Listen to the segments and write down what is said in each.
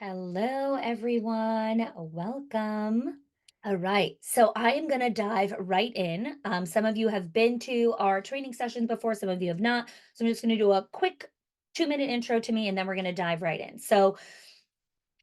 Hello, everyone. Welcome. All right, so I am going to dive right in. Some of you have been to our training sessions before, some of you have not. So I'm just going to do a quick 2-minute intro to me, and then we're going to dive right in. So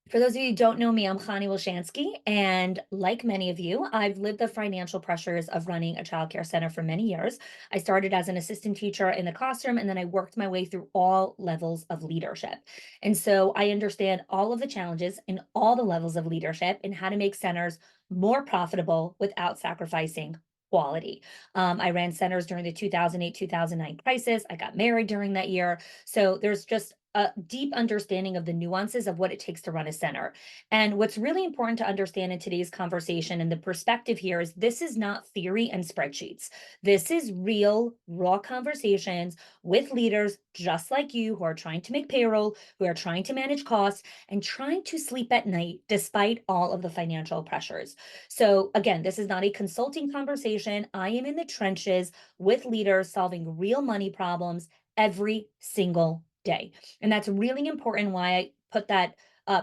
for those of you who don't know me, I'm Chanie, and like many of you, I've lived the financial pressures of running a childcare center for many years. I started as an assistant teacher in the classroom, and then I worked my way through all levels of leadership. And so I understand all of the challenges in all the levels of leadership and how to make centers more profitable without sacrificing quality. I ran centers during the 2008-2009 crisis. I got married during that year. So there's just a deep understanding of the nuances of what it takes to run a center. And what's really important to understand in today's conversation and the perspective here is this is not theory and spreadsheets. This is real, raw conversations with leaders just like you who are trying to make payroll, who are trying to manage costs, and trying to sleep at night despite all of the financial pressures. So, again, this is not a consulting conversation. I am in the trenches with leaders solving real money problems every single day. And that's really important why I put that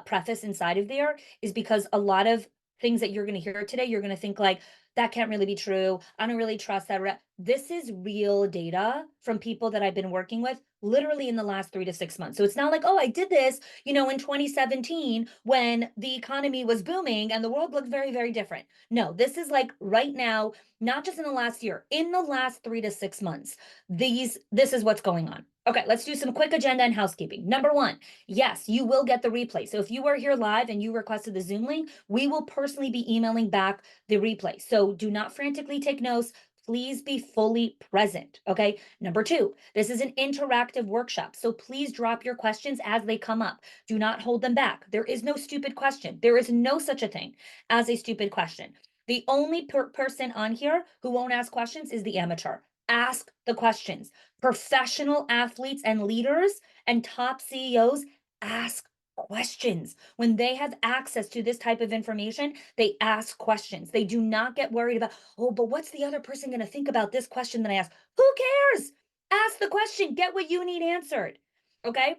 preface inside of there is because a lot of things that you're going to hear today, you're going to think like, that can't really be true. I don't really trust that. This is real data from people that I've been working with literally in the last 3 to 6 months. So it's not like, oh, I did this, in 2017 when the economy was booming and the world looked very, very different. No, this is like right now, not just in the last year, in the last 3 to 6 months, this is what's going on. Okay, let's do some quick agenda and housekeeping. Number one, yes, you will get the replay. So if you are here live and you requested the Zoom link, we will personally be emailing back the replay. So do not frantically take notes. Please be fully present. Okay. Number two, this is an interactive workshop. So please drop your questions as they come up. Do not hold them back. There is no stupid question. There is no such a thing as a stupid question. The only person on here who won't ask questions is the amateur. Ask the questions. Professional athletes and leaders and top CEOs ask questions. When they have access to this type of information, they ask questions. They do not get worried about, oh, but what's the other person going to think about this question that I asked? Who cares? Ask the question, get what you need answered. Okay.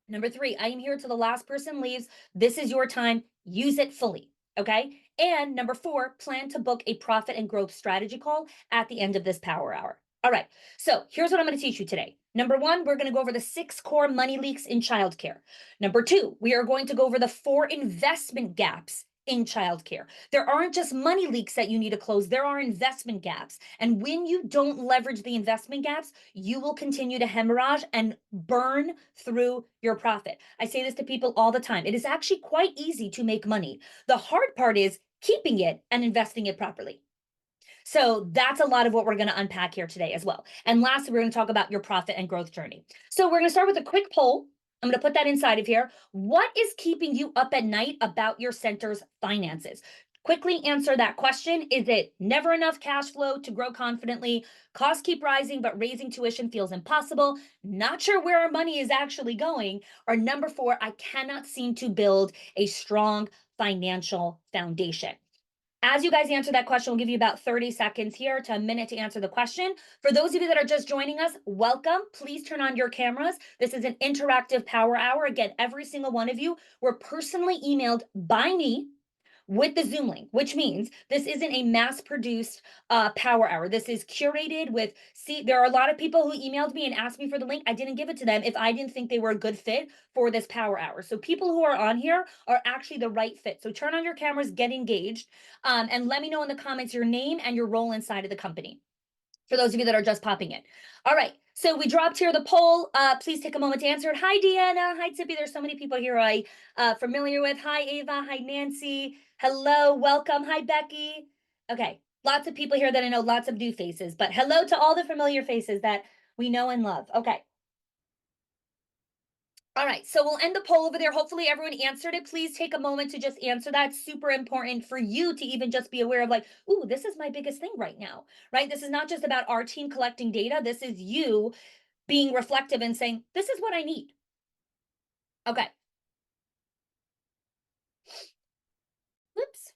Number three, I am here till the last person leaves. This is your time. Use it fully. Okay. And number four, plan to book a profit and growth strategy call at the end of this power hour. All right. So here's what I'm going to teach you today. Number one, we're going to go over the 6 core money leaks in childcare. Number two, we are going to go over the 4 investment gaps in childcare. There aren't just money leaks that you need to close, there are investment gaps. And when you don't leverage the investment gaps, you will continue to hemorrhage and burn through your profit. I say this to people all the time. It is actually quite easy to make money. The hard part is keeping it and investing it properly. So that's a lot of what we're going to unpack here today as well. And lastly, we're going to talk about your profit and growth journey. So we're going to start with a quick poll. I'm going to put that inside of here. What is keeping you up at night about your center's finances? Quickly answer that question. Is it never enough cash flow to grow confidently? Costs keep rising, but raising tuition feels impossible. Not sure where our money is actually going. Or number four, I cannot seem to build a strong financial foundation. As you guys answer that question, we'll give you about 30 seconds here to a minute to answer the question. For those of you that are just joining us, welcome. Please turn on your cameras. This is an interactive power hour. Again, every single one of you were personally emailed by me with the Zoom link, which means this isn't a mass produced power hour. This is curated with, see, there are a lot of people who emailed me and asked me for the link. I didn't give it to them if I didn't think they were a good fit for this power hour. So people who are on here are actually the right fit. So turn on your cameras, get engaged, and let me know in the comments your name and your role inside of the company. For those of you that are just popping in. All right. So we dropped here the poll. Please take a moment to answer it. Hi, Deanna. Hi, Tippy. There's so many people here I familiar with. Hi, Ava. Hi, Nancy. Hello. Welcome. Hi, Becky. Okay. Lots of people here that I know, lots of new faces, but hello to all the familiar faces that we know and love. Okay. All right, so we'll end the poll over there. Hopefully everyone answered it. Please take a moment to just answer that. Super important for you to even just be aware of like, ooh, this is my biggest thing right now, right? This is not just about our team collecting data. This is you being reflective and saying, this is what I need. Okay. Whoops.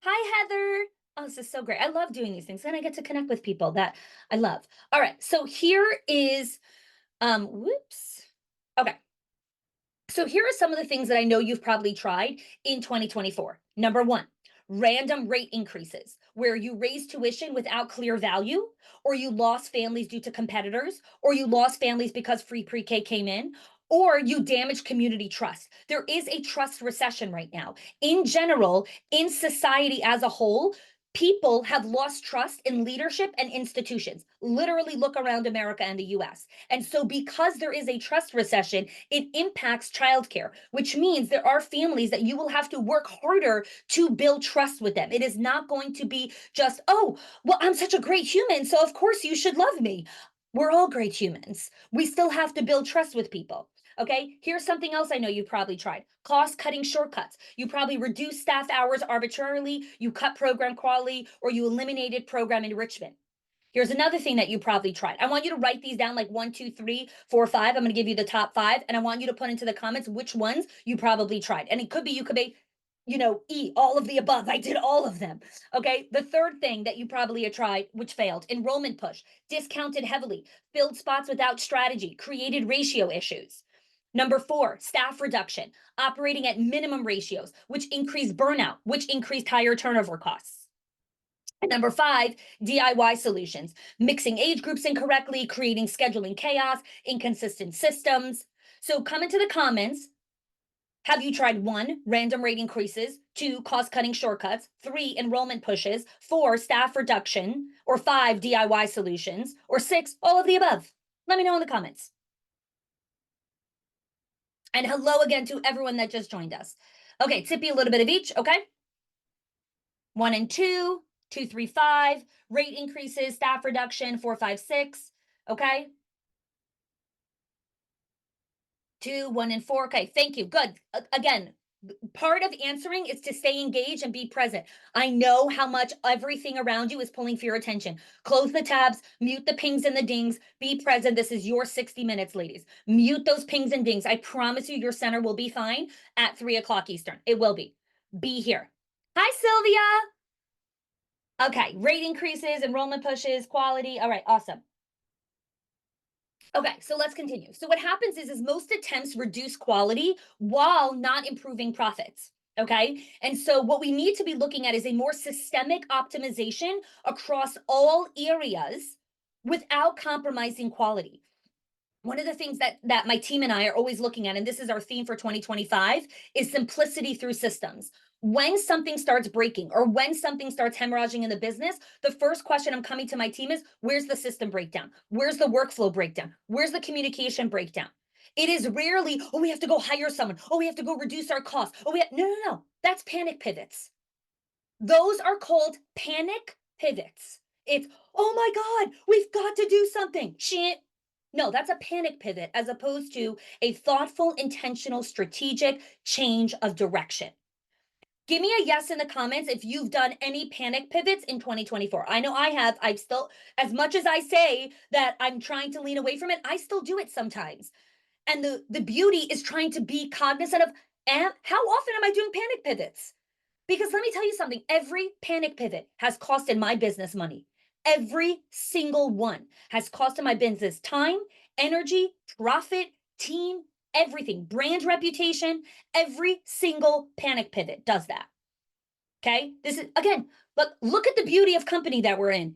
Hi, Heather. Oh, this is so great. I love doing these things. Then I get to connect with people that I love. All right, so here is, whoops. Okay. So here are some of the things that I know you've probably tried in 2024. Number one, random rate increases, where you raise tuition without clear value, or you lost families due to competitors, or you lost families because free pre K came in, or you damage community trust. There is a trust recession right now. In general, in society as a whole, people have lost trust in leadership and institutions. Literally, look around America and the US. And so, because there is a trust recession, it impacts childcare, which means there are families that you will have to work harder to build trust with them. It is not going to be just, oh, well, I'm such a great human, so of course you should love me. We're all great humans. We still have to build trust with people. Okay, here's something else I know you've probably tried: cost cutting shortcuts. You probably reduce staff hours arbitrarily, you cut program quality, or you eliminated program enrichment. Here's another thing that you probably tried. I want you to write these down, like 1, 2, 3, 4, 5. I'm going to give you the top five, and I want you to put into the comments which ones you probably tried. And it could be, you could be, all of the above. I did all of them. Okay. The third thing that you probably had tried, which failed: enrollment push, discounted heavily, filled spots without strategy, created ratio issues. Number four, staff reduction, operating at minimum ratios, which increased burnout, which increased higher turnover costs. And number five, DIY solutions, mixing age groups incorrectly, creating scheduling chaos, inconsistent systems. So come into the comments. Have you tried one, random rate increases, two, cost cutting shortcuts, three, enrollment pushes, four, staff reduction, or five, DIY solutions, or six, all of the above? Let me know in the comments. And hello again to everyone that just joined us. Okay, tippy a little bit of each, okay? 1 and 2, 2, 3, 5, rate increases, staff reduction, 4, 5, 6, okay? 2, 1, and 4, okay, thank you, good. Again, part of answering is to stay engaged and be present. I know how much everything around you is pulling for your attention. Close the tabs, mute the pings and the dings, be present. This is your 60 minutes, ladies. Mute those pings and dings. I promise you, your center will be fine at 3 o'clock Eastern. It will be. Be here. Hi, Sylvia. Okay, rate increases, enrollment pushes, quality. All right, awesome. Okay, so let's continue. So what happens is most attempts reduce quality while not improving profits. Okay, and so what we need to be looking at is a more systemic optimization across all areas without compromising quality. One of the things that my team and I are always looking at, and this is our theme for 2025, is simplicity through systems. When something starts breaking or when something starts hemorrhaging in the business, the first question I'm coming to my team is, where's the system breakdown? Where's the workflow breakdown? Where's the communication breakdown? It is rarely, oh, we have to go hire someone. Oh, we have to go reduce our costs. Oh, no, no, no. That's panic pivots. Those are called panic pivots. It's, oh my God, we've got to do something. Shit. No, that's a panic pivot as opposed to a thoughtful, intentional, strategic change of direction. Give me a yes in the comments if you've done any panic pivots in 2024. I know I have. I've still, as much as I say that I'm trying to lean away from it, I still do it sometimes. And the beauty is trying to be cognizant of, how often am I doing panic pivots? Because let me tell you something, every panic pivot has costed my business money. Every single one has costed my business time, energy, profit, team, everything, brand reputation. Every single panic pivot does that. Okay. This is, again, but look at the beauty of company that we're in.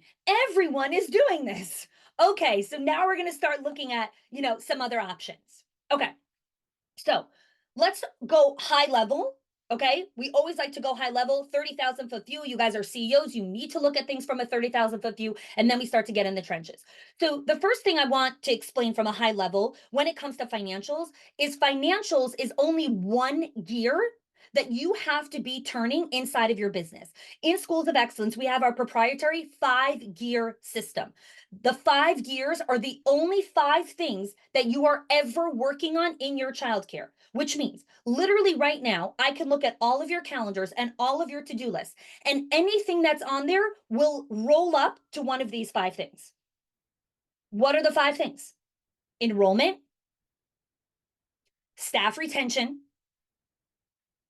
Everyone is doing this. Okay. So now we're going to start looking at, some other options. Okay. So let's go high level. Okay. We always like to go high level, 30,000 foot view. You guys are CEOs. You need to look at things from a 30,000 foot view. And then we start to get in the trenches. So the first thing I want to explain from a high level when it comes to financials is only one gear that you have to be turning inside of your business. In Schools of Excellence, we have our proprietary 5 gear system. The 5 gears are the only 5 things that you are ever working on in your childcare, which means literally right now, I can look at all of your calendars and all of your to-do lists, and anything that's on there will roll up to one of these 5 things. What are the 5 things? Enrollment, staff retention,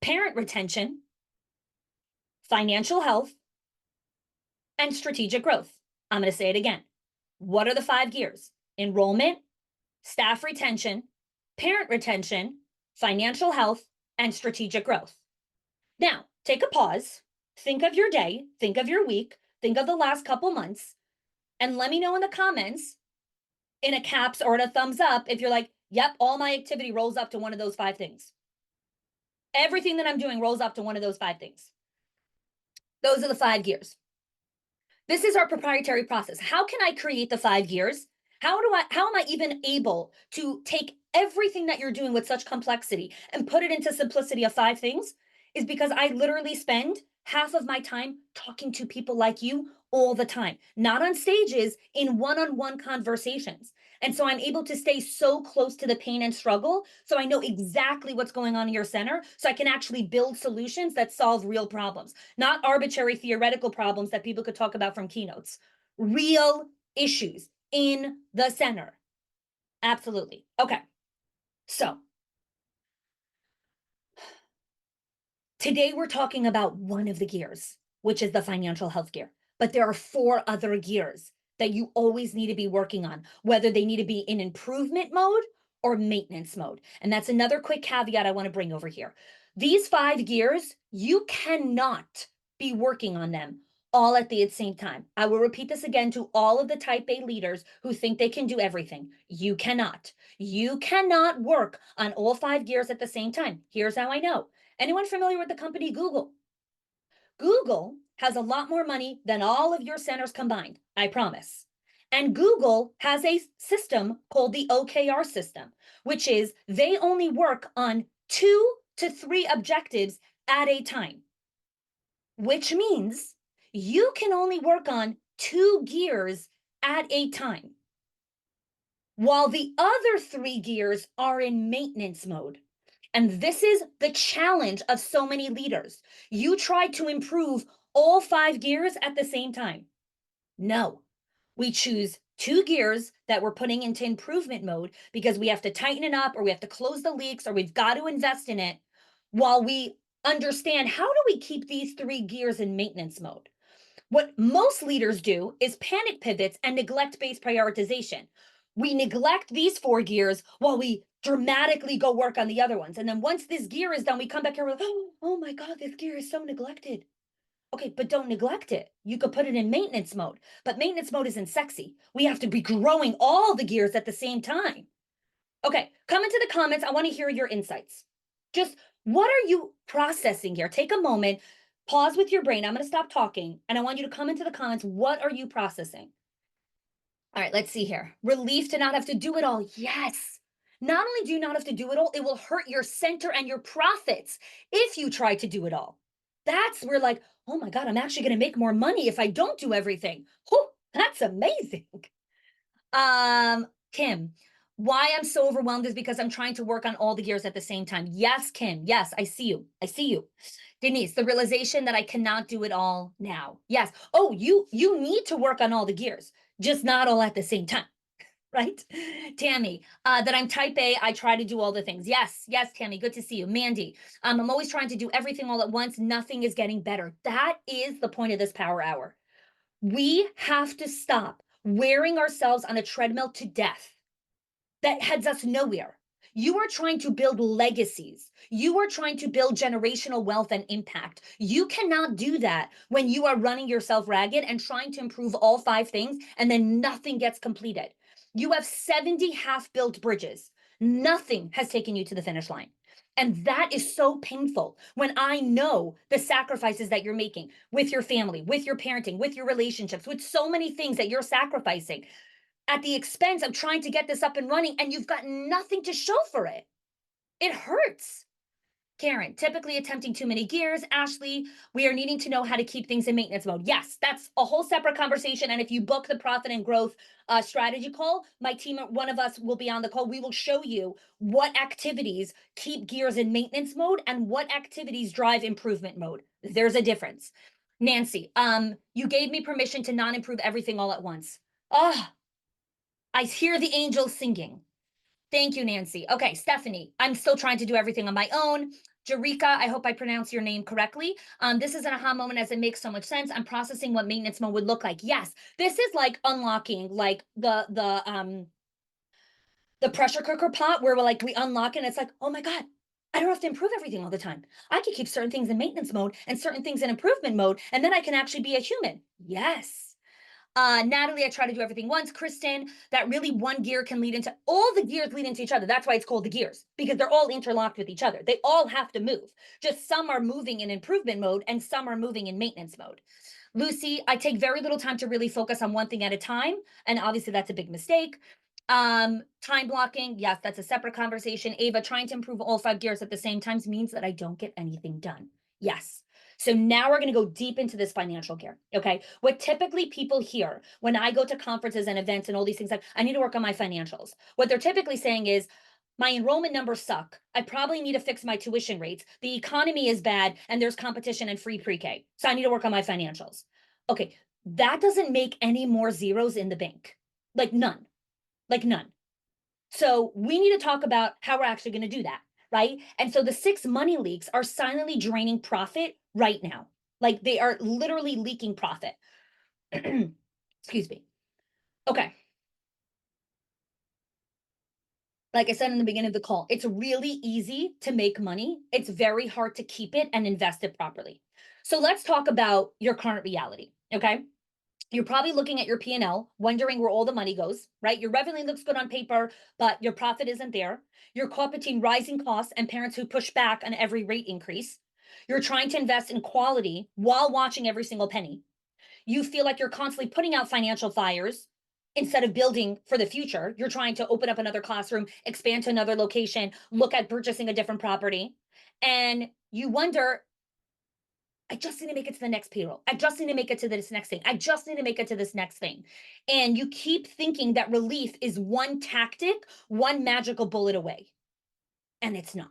parent retention, financial health, and strategic growth. I'm going to say it again. What are the 5 gears? Enrollment, staff retention, parent retention, financial health, and strategic growth. Now, take a pause, think of your day, think of your week, think of the last couple months, and let me know in the comments in a caps or in a thumbs up if you're like, yep, all my activity rolls up to one of those five things. Everything that I'm doing rolls up to one of those five things. Those are the 5 gears. This is our proprietary process. How can I create the 5 gears? How am I even able to take everything that you're doing with such complexity and put it into simplicity of 5 things? Is because I literally spend half of my time talking to people like you all the time, not on stages, in one-on-one conversations. And so I'm able to stay so close to the pain and struggle. So I know exactly what's going on in your center. So I can actually build solutions that solve real problems, not arbitrary theoretical problems that people could talk about from keynotes. Real issues in the center. Absolutely. Okay. So today we're talking about one of the gears, which is the financial health gear. But there are 4 other gears that you always need to be working on, whether they need to be in improvement mode or maintenance mode. And that's another quick caveat I want to bring over here. These 5 gears, you cannot be working on them all at the same time. I will repeat this again to all of the type A leaders who think they can do everything. You cannot. You cannot work on all 5 gears at the same time. Here's how I know. Anyone familiar with the company Google? Google has a lot more money than all of your centers combined, I promise. And Google has a system called the OKR system, which is they only work on 2 to 3 objectives at a time, which means you can only work on 2 gears at a time, while the other 3 gears are in maintenance mode. And this is the challenge of so many leaders. You try to improve all 5 gears at the same time. No, we choose 2 gears that we're putting into improvement mode because we have to tighten it up or we have to close the leaks or we've got to invest in it while we understand how do we keep these 3 gears in maintenance mode. What most leaders do is panic pivots and neglect based prioritization. We neglect these 4 gears while we dramatically go work on the other ones. And then once this gear is done, we come back here and we're like, oh my God, this gear is so neglected. Okay, but don't neglect it. You could put it in maintenance mode, but maintenance mode isn't sexy. We have to be growing all the gears at the same time. Okay, come into the comments. I want to hear your insights. Just what are you processing here? Take a moment, pause with your brain. I'm going to stop talking and I want you to come into the comments. What are you processing? All right, let's see here. Relief to not have to do it all. Yes. Not only do you not have to do it all, it will hurt your center and your profits if you try to do it all. That's where, like, oh my God, I'm actually going to make more money if I don't do everything. Oh, that's amazing. Kim, why I'm so overwhelmed is because I'm trying to work on all the gears at the same time. Yes, Kim. Yes, I see you. I see you. Denise, the realization that I cannot do it all now. Yes. Oh, you need to work on all the gears, just not all at the same time. Right? Tammy, that I'm type A, I try to do all the things. Yes, yes, Tammy, good to see you. Mandy, I'm always trying to do everything all at once. Nothing is getting better. That is the point of this power hour. We have to stop wearing ourselves on a treadmill to death that heads us nowhere. You are trying to build legacies. You are trying to build generational wealth and impact. You cannot do that when you are running yourself ragged and trying to improve all 5 things and then nothing gets completed. You have 70 half built bridges. Nothing has taken you to the finish line. And that is so painful when I know the sacrifices that you're making with your family, with your parenting, with your relationships, with so many things that you're sacrificing at the expense of trying to get this up and running, and you've got nothing to show for it. It hurts. Karen, typically attempting too many gears. Ashley, we are needing to know how to keep things in maintenance mode. Yes, that's a whole separate conversation. And if you book the profit and growth strategy call, my team, one of us will be on the call. We will show you what activities keep gears in maintenance mode and what activities drive improvement mode. There's a difference. Nancy, you gave me permission to not improve everything all at once. Oh, I hear the angels singing. Thank you, Nancy. Okay, Stephanie, I'm still trying to do everything on my own. Jarika, I hope I pronounce your name correctly. This is an aha moment as it makes so much sense. I'm processing what maintenance mode would look like. Yes, this is like unlocking like the pressure cooker pot where we're like we unlock it and it's like, oh my God, I don't have to improve everything all the time. I can keep certain things in maintenance mode and certain things in improvement mode, and then I can actually be a human. Yes. Natalie, I try to do everything once. Kristen, that really one gear can lead into all the gears lead into each other. That's why it's called the gears, because they're all interlocked with each other. They all have to move. Just some are moving in improvement mode and some are moving in maintenance mode. Lucy, I take very little time to really focus on one thing at a time. And obviously that's a big mistake. Time blocking, yes, that's a separate conversation. Ava, trying to improve all five gears at the same time means that I don't get anything done. Yes. So now we're going to go deep into this financial gear. Okay. What typically people hear when I go to conferences and events and all these things, like, I need to work on my financials. What they're typically saying is, my enrollment numbers suck. I probably need to fix my tuition rates. The economy is bad and there's competition and free pre-K. So I need to work on my financials. Okay. That doesn't make any more zeros in the bank. Like none. Like none. So we need to talk about how we're actually going to do that, right? And so the 6 money leaks are silently draining profit right now. Like they are literally leaking profit. Excuse me. Okay. Like I said in the beginning of the call, it's really easy to make money. It's very hard to keep it and invest it properly. So let's talk about your current reality, okay? You're probably looking at your P&L, wondering where all the money goes, right? Your revenue looks good on paper, but your profit isn't there. You're caught between rising costs and parents who push back on every rate increase. You're trying to invest in quality while watching every single penny. You feel like you're constantly putting out financial fires instead of building for the future. You're trying to open up another classroom, expand to another location, look at purchasing a different property. And you wonder, I just need to make it to the next payroll. I just need to make it to this next thing. I just need to make it to this next thing. And you keep thinking that relief is one tactic, one magical bullet away. And it's not.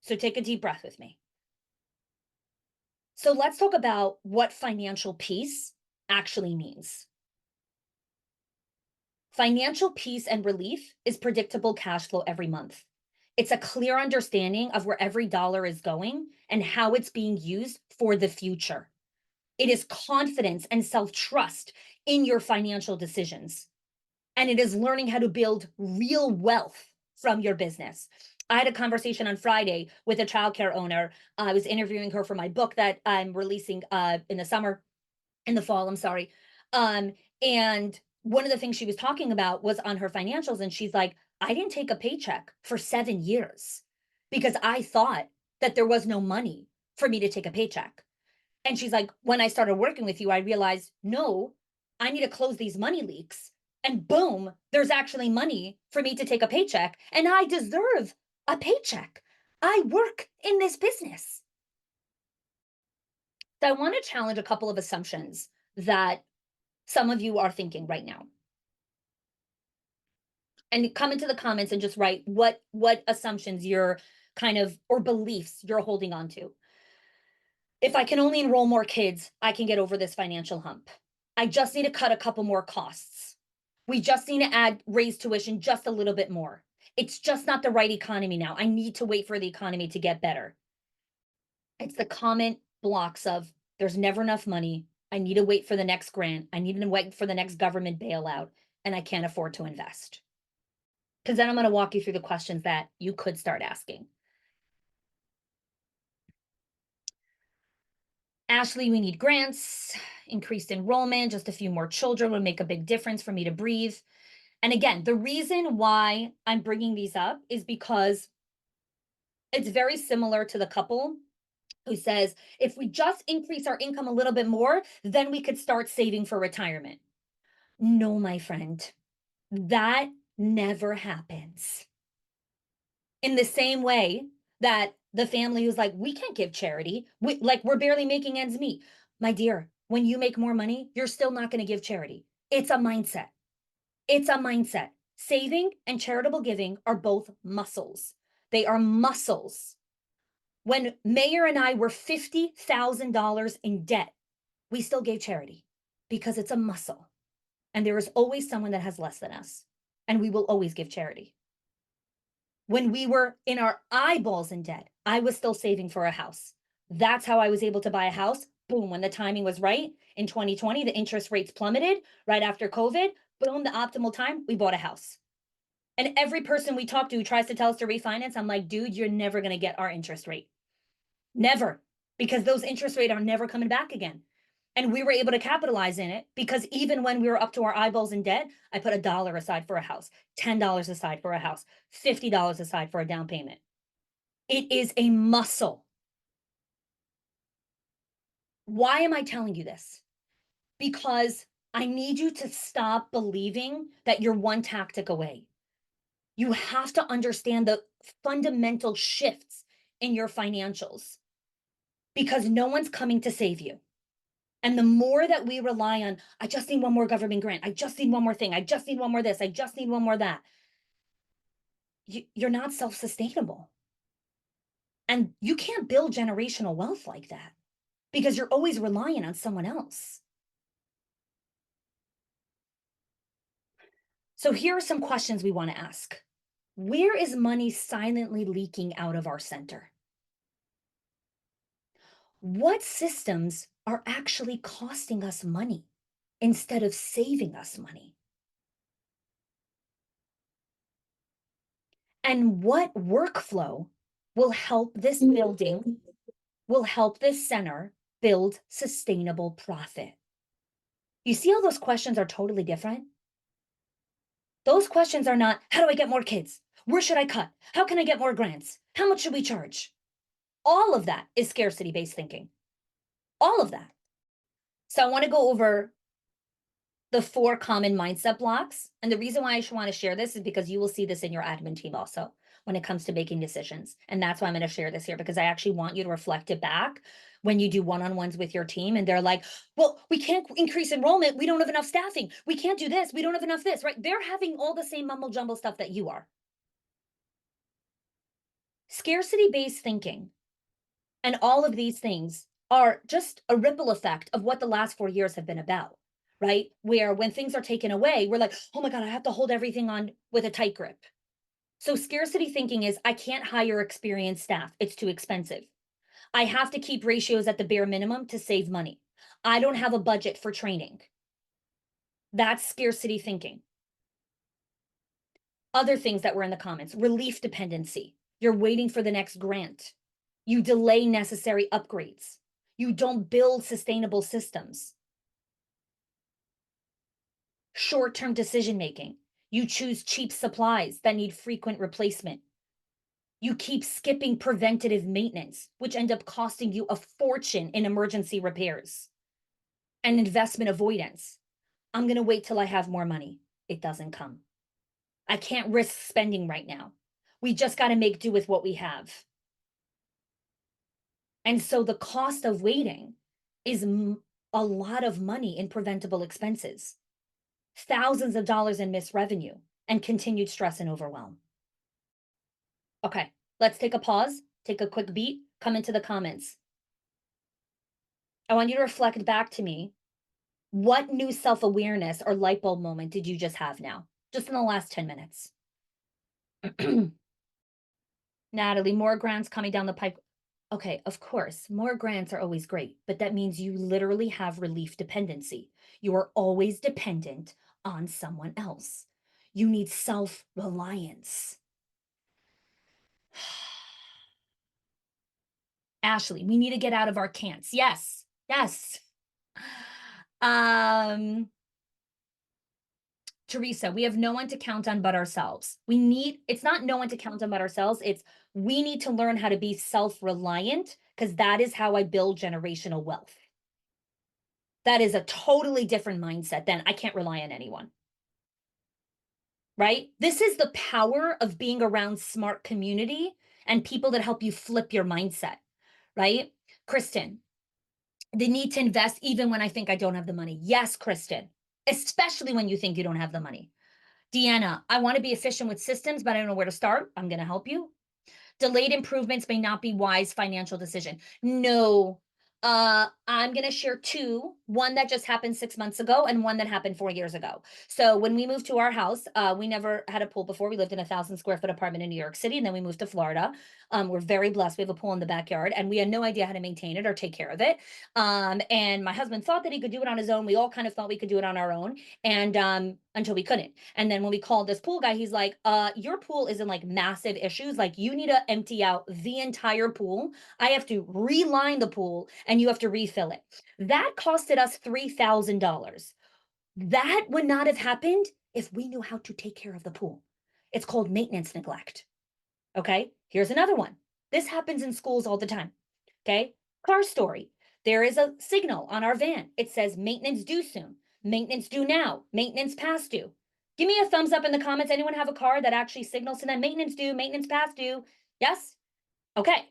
So take a deep breath with me. So let's talk about what financial peace actually means. Financial peace and relief is predictable cash flow every month. It's a clear understanding of where every dollar is going and how it's being used for the future. It is confidence and self-trust in your financial decisions. And it is learning how to build real wealth from your business. I had a conversation on Friday with a childcare owner. I was interviewing her for my book that I'm releasing in the fall, I'm sorry. And one of the things she was talking about was on her financials. And she's like, I didn't take a paycheck for 7 years because I thought that there was no money for me to take a paycheck. And she's like, when I started working with you, I realized, no, I need to close these money leaks. And boom, there's actually money for me to take a paycheck. And I deserve a paycheck. I work in this business. So I want to challenge a couple of assumptions that some of you are thinking right now. And come into the comments and just write what assumptions you're kind of, or beliefs you're holding on to. If I can only enroll more kids, I can get over this financial hump. I just need to cut a couple more costs. We just need to raise tuition just a little bit more. It's just not the right economy now. I need to wait for the economy to get better. It's the comment blocks of there's never enough money. I need to wait for the next grant. I need to wait for the next government bailout, and I can't afford to invest. Because then I'm going to walk you through the questions that you could start asking. Ashley, we need grants, increased enrollment, just a few more children would make a big difference for me to breathe. And again, the reason why I'm bringing these up is because it's very similar to the couple who says, if we just increase our income a little bit more, then we could start saving for retirement. No, my friend, that never happens. In the same way that the family who's like, we can't give charity, we're barely making ends meet. My dear, when you make more money, you're still not going to give charity. It's a mindset. It's a mindset. Saving and charitable giving are both muscles. They are muscles. When Mayor and I were $50,000 in debt, we still gave charity because it's a muscle. And there is always someone that has less than us. And we will always give charity. When we were in our eyeballs in debt, I was still saving for a house. That's how I was able to buy a house. Boom, when the timing was right in 2020, the interest rates plummeted right after COVID. Boom, the optimal time, we bought a house. And every person we talk to who tries to tell us to refinance, I'm like, dude, you're never going to get our interest rate. Never. Because those interest rates are never coming back again. And we were able to capitalize in it because even when we were up to our eyeballs in debt, I put $1 aside for a house, $10 aside for a house, $50 aside for a down payment. It is a muscle. Why am I telling you this? Because I need you to stop believing that you're one tactic away. You have to understand the fundamental shifts in your financials because no one's coming to save you. And the more that we rely on, I just need one more government grant, I just need one more thing, I just need one more this, I just need one more that, you're not self sustainable. And you can't build generational wealth like that because you're always relying on someone else. So here are some questions we want to ask. Where is money silently leaking out of our center? What systems are actually costing us money instead of saving us money? And what workflow will help this building, will help this center build sustainable profit? You see how those questions are totally different? Those questions are not, how do I get more kids? Where should I cut? How can I get more grants? How much should we charge? All of that is scarcity based thinking. All of that. So I want to go over the 4 common mindset blocks. And the reason why I want to share this is because you will see this in your admin team also when it comes to making decisions. And that's why I'm going to share this here because I actually want you to reflect it back when you do one-on-ones with your team and they're like, well, we can't increase enrollment. We don't have enough staffing. We can't do this. We don't have enough this, right? They're having all the same mumble jumble stuff that you are. Scarcity-based thinking and all of these things are just a ripple effect of what the last 4 years have been about, right? Where when things are taken away, we're like, oh my God, I have to hold everything on with a tight grip. So scarcity thinking is I can't hire experienced staff. It's too expensive. I have to keep ratios at the bare minimum to save money. I don't have a budget for training. That's scarcity thinking. Other things that were in the comments, relief dependency. You're waiting for the next grant. You delay necessary upgrades. You don't build sustainable systems. Short-term decision making. You choose cheap supplies that need frequent replacement. You keep skipping preventative maintenance, which end up costing you a fortune in emergency repairs. And investment avoidance. I'm going to wait till I have more money. It doesn't come. I can't risk spending right now. We just got to make do with what we have. And so the cost of waiting is a lot of money in preventable expenses, thousands of dollars in missed revenue, and continued stress and overwhelm. Okay, let's take a pause, take a quick beat, come into the comments. I want you to reflect back to me. What new self awareness or light bulb moment did you just have now, just in the last 10 minutes? Natalie, more grants coming down the pipe. Okay, of course, more grants are always great, but that means you literally have relief dependency. You are always dependent on someone else. You need self reliance. Ashley, we need to get out of our can'ts. Yes, yes. Teresa, we have no one to count on but ourselves. It's not no one to count on but ourselves. It's we need to learn how to be self reliant because that is how I build generational wealth. That is a totally different mindset than I can't rely on anyone. Right? This is the power of being around smart community and people that help you flip your mindset. Right? Kristen, the need to invest even when I think I don't have the money. Yes, Kristen, especially when you think you don't have the money. Deanna, I want to be efficient with systems, but I don't know where to start. I'm going to help you. Delayed improvements may not be wise financial decision. No, I'm gonna share two, one that just happened 6 months ago and one that happened 4 years ago. So when we moved to our house, we never had a pool before. We lived in a 1,000 square foot apartment in New York City, and then we moved to Florida. We're very blessed. We have a pool in the backyard, and we had no idea how to maintain it or take care of it. And my husband thought that he could do it on his own. We all kind of thought we could do it on our own, and until we couldn't. And then when we called this pool guy, he's like, your pool is in like massive issues. Like you need to empty out the entire pool. I have to reline the pool and you have to refill it. That costed us $3,000. That would not have happened if we knew how to take care of the pool. It's called maintenance neglect. Okay, here's another one. This happens in schools all the time. Okay, car story. There is a signal on our van. It says maintenance due soon, maintenance due now, maintenance past due. Give me a thumbs up in the comments. Anyone have a car that actually signals to them maintenance due, maintenance past due? Yes? Okay.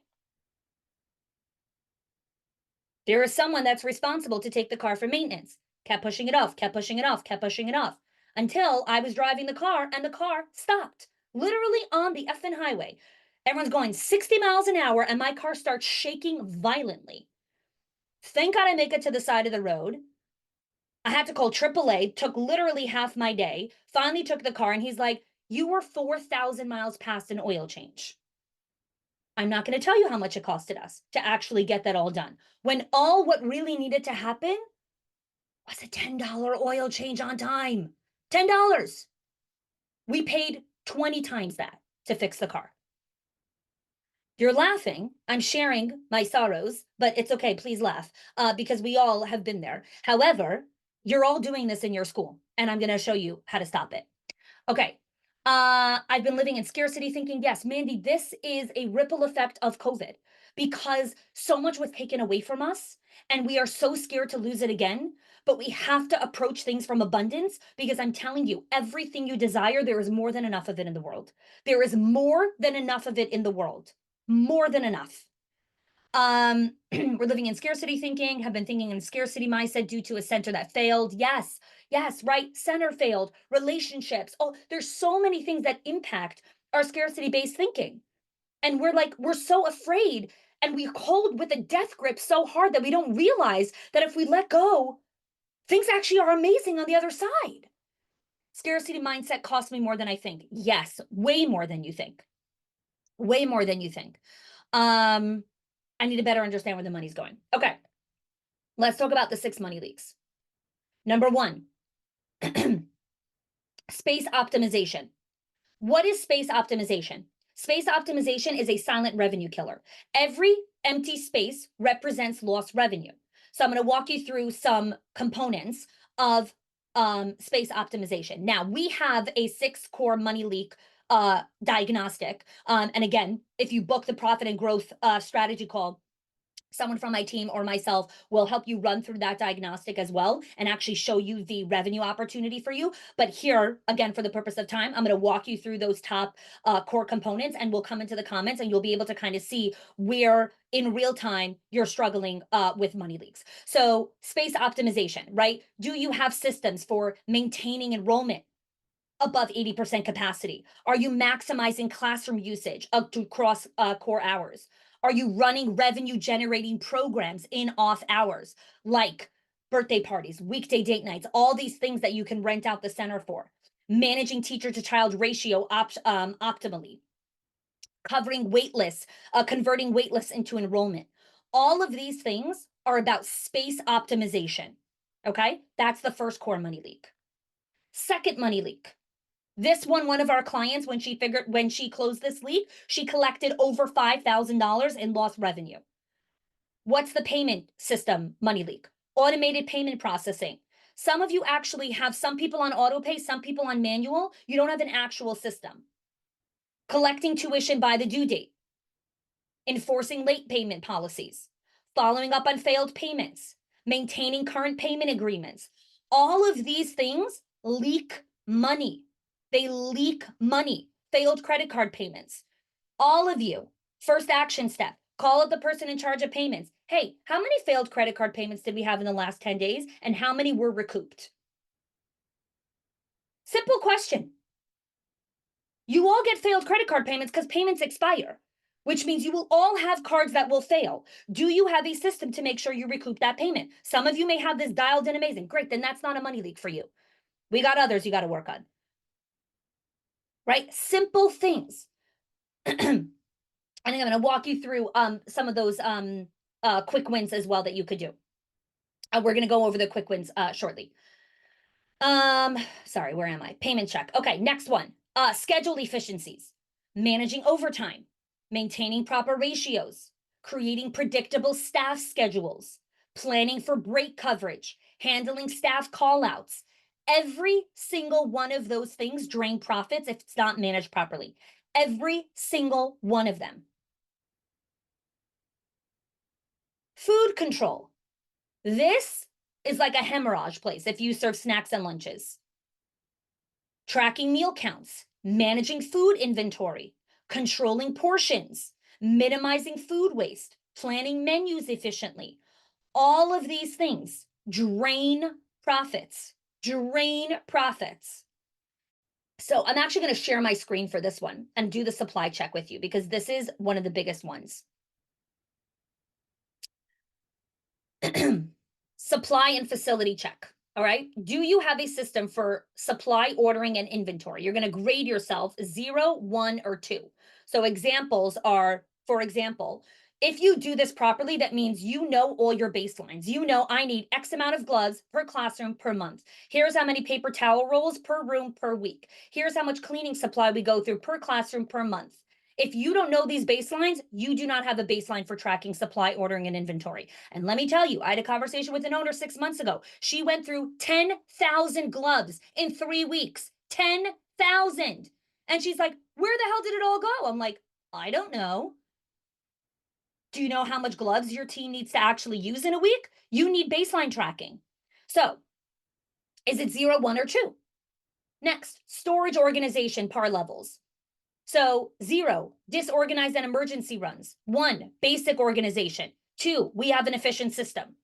There is someone that's responsible to take the car for maintenance. Kept pushing it off, kept pushing it off, kept pushing it off until I was driving the car and the car stopped literally on the effing highway. Everyone's going 60 miles an hour and my car starts shaking violently. Thank God I make it to the side of the road. I had to call AAA, took literally half my day, finally took the car, and he's like, you were 4,000 miles past an oil change. I'm not going to tell you how much it costed us to actually get that all done. When all what really needed to happen was a $10 oil change on time. $10. We paid 20 times that to fix the car. You're laughing. I'm sharing my sorrows, but it's okay. Please laugh because we all have been there. However, you're all doing this in your school, and I'm going to show you how to stop it. Okay. I've been living in scarcity thinking, yes, Mandy, this is a ripple effect of COVID because so much was taken away from us and we are so scared to lose it again. But we have to approach things from abundance because I'm telling you, everything you desire, there is more than enough of it in the world. There is more than enough of it in the world. More than enough. We're living in scarcity thinking, have been thinking in scarcity mindset due to a center that failed. Yes, yes, right. Center failed, relationships. Oh, there's so many things that impact our scarcity based thinking. And we're so afraid and we hold with a death grip so hard that we don't realize that if we let go, things actually are amazing on the other side. Scarcity mindset costs me more than I think. Yes, way more than you think. Way more than you think. I need to better understand where the money's going. Okay, let's talk about the 6 money leaks. Number one, space optimization. What is space optimization? Space optimization is a silent revenue killer. Every empty space represents lost revenue. So I'm going to walk you through some components of space optimization. Now, we have a 6 core money leak diagnostic. And again, if you book the profit and growth strategy call, someone from my team or myself will help you run through that diagnostic as well and actually show you the revenue opportunity for you. But here, again, for the purpose of time, I'm going to walk you through those top core components and we'll come into the comments and you'll be able to kind of see where in real time you're struggling with money leaks. So space optimization, right? Do you have systems for maintaining enrollment above 80% capacity? Are you maximizing classroom usage up to cross core hours? Are you running revenue generating programs in off hours like birthday parties, weekday date nights, all these things that you can rent out the center for? Managing teacher to child ratio optimally, covering wait lists, converting wait lists into enrollment. All of these things are about space optimization. Okay, that's the first core money leak. Second money leak. This one of our clients, when she closed this leak, she collected over $5,000 in lost revenue. What's the payment system money leak? Automated payment processing. Some of you actually have some people on auto pay, some people on manual. You don't have an actual system. Collecting tuition by the due date. Enforcing late payment policies. Following up on failed payments. Maintaining current payment agreements. All of these things leak money. They leak money, failed credit card payments. All of you, first action step, call up the person in charge of payments. Hey, how many failed credit card payments did we have in the last 10 days and how many were recouped? Simple question. You all get failed credit card payments because payments expire. which means you will all have cards that will fail. Do you have a system to make sure you recoup that payment? Some of you may have this dialed in amazing. Great, then that's not a money leak for you. We got others you got to work on. Right? Simple things. And I'm going to walk you through some of those quick wins as well that you could do. We're going to go over the quick wins shortly. Sorry, where am I? Payment check. Okay, next one. Schedule efficiencies, managing overtime, maintaining proper ratios, creating predictable staff schedules, planning for break coverage, handling staff callouts. Every single one of those things drain profits if it's not managed properly. Every single one of them. Food control. This is like a hemorrhage place if you serve snacks and lunches. Tracking meal counts, managing food inventory, controlling portions, minimizing food waste, planning menus efficiently. All of these things drain profits, drain profits. So I'm actually going to share my screen for this one and do the supply check with you because this is one of the biggest ones. Supply and facility check. All right. Do you have a system for supply ordering and inventory? You're going to grade yourself 0, 1, or 2. So examples are, for example, if you do this properly, that means you know all your baselines. You know, I need X amount of gloves per classroom per month. Here's how many paper towel rolls per room per week. Here's how much cleaning supply we go through per classroom per month. If you don't know these baselines, you do not have a baseline for tracking supply, ordering, and inventory. And let me tell you, I had a conversation with an owner 6 months ago. She went through 10,000 gloves in 3 weeks. 10,000. And she's like, where the hell did it all go? I'm like, I don't know. Do you know how much gloves your team needs to actually use in a week? You need baseline tracking. So, is it 0, 1, or 2? Next, storage organization par levels. So 0, disorganized and emergency runs. 1, basic organization. 2, we have an efficient system.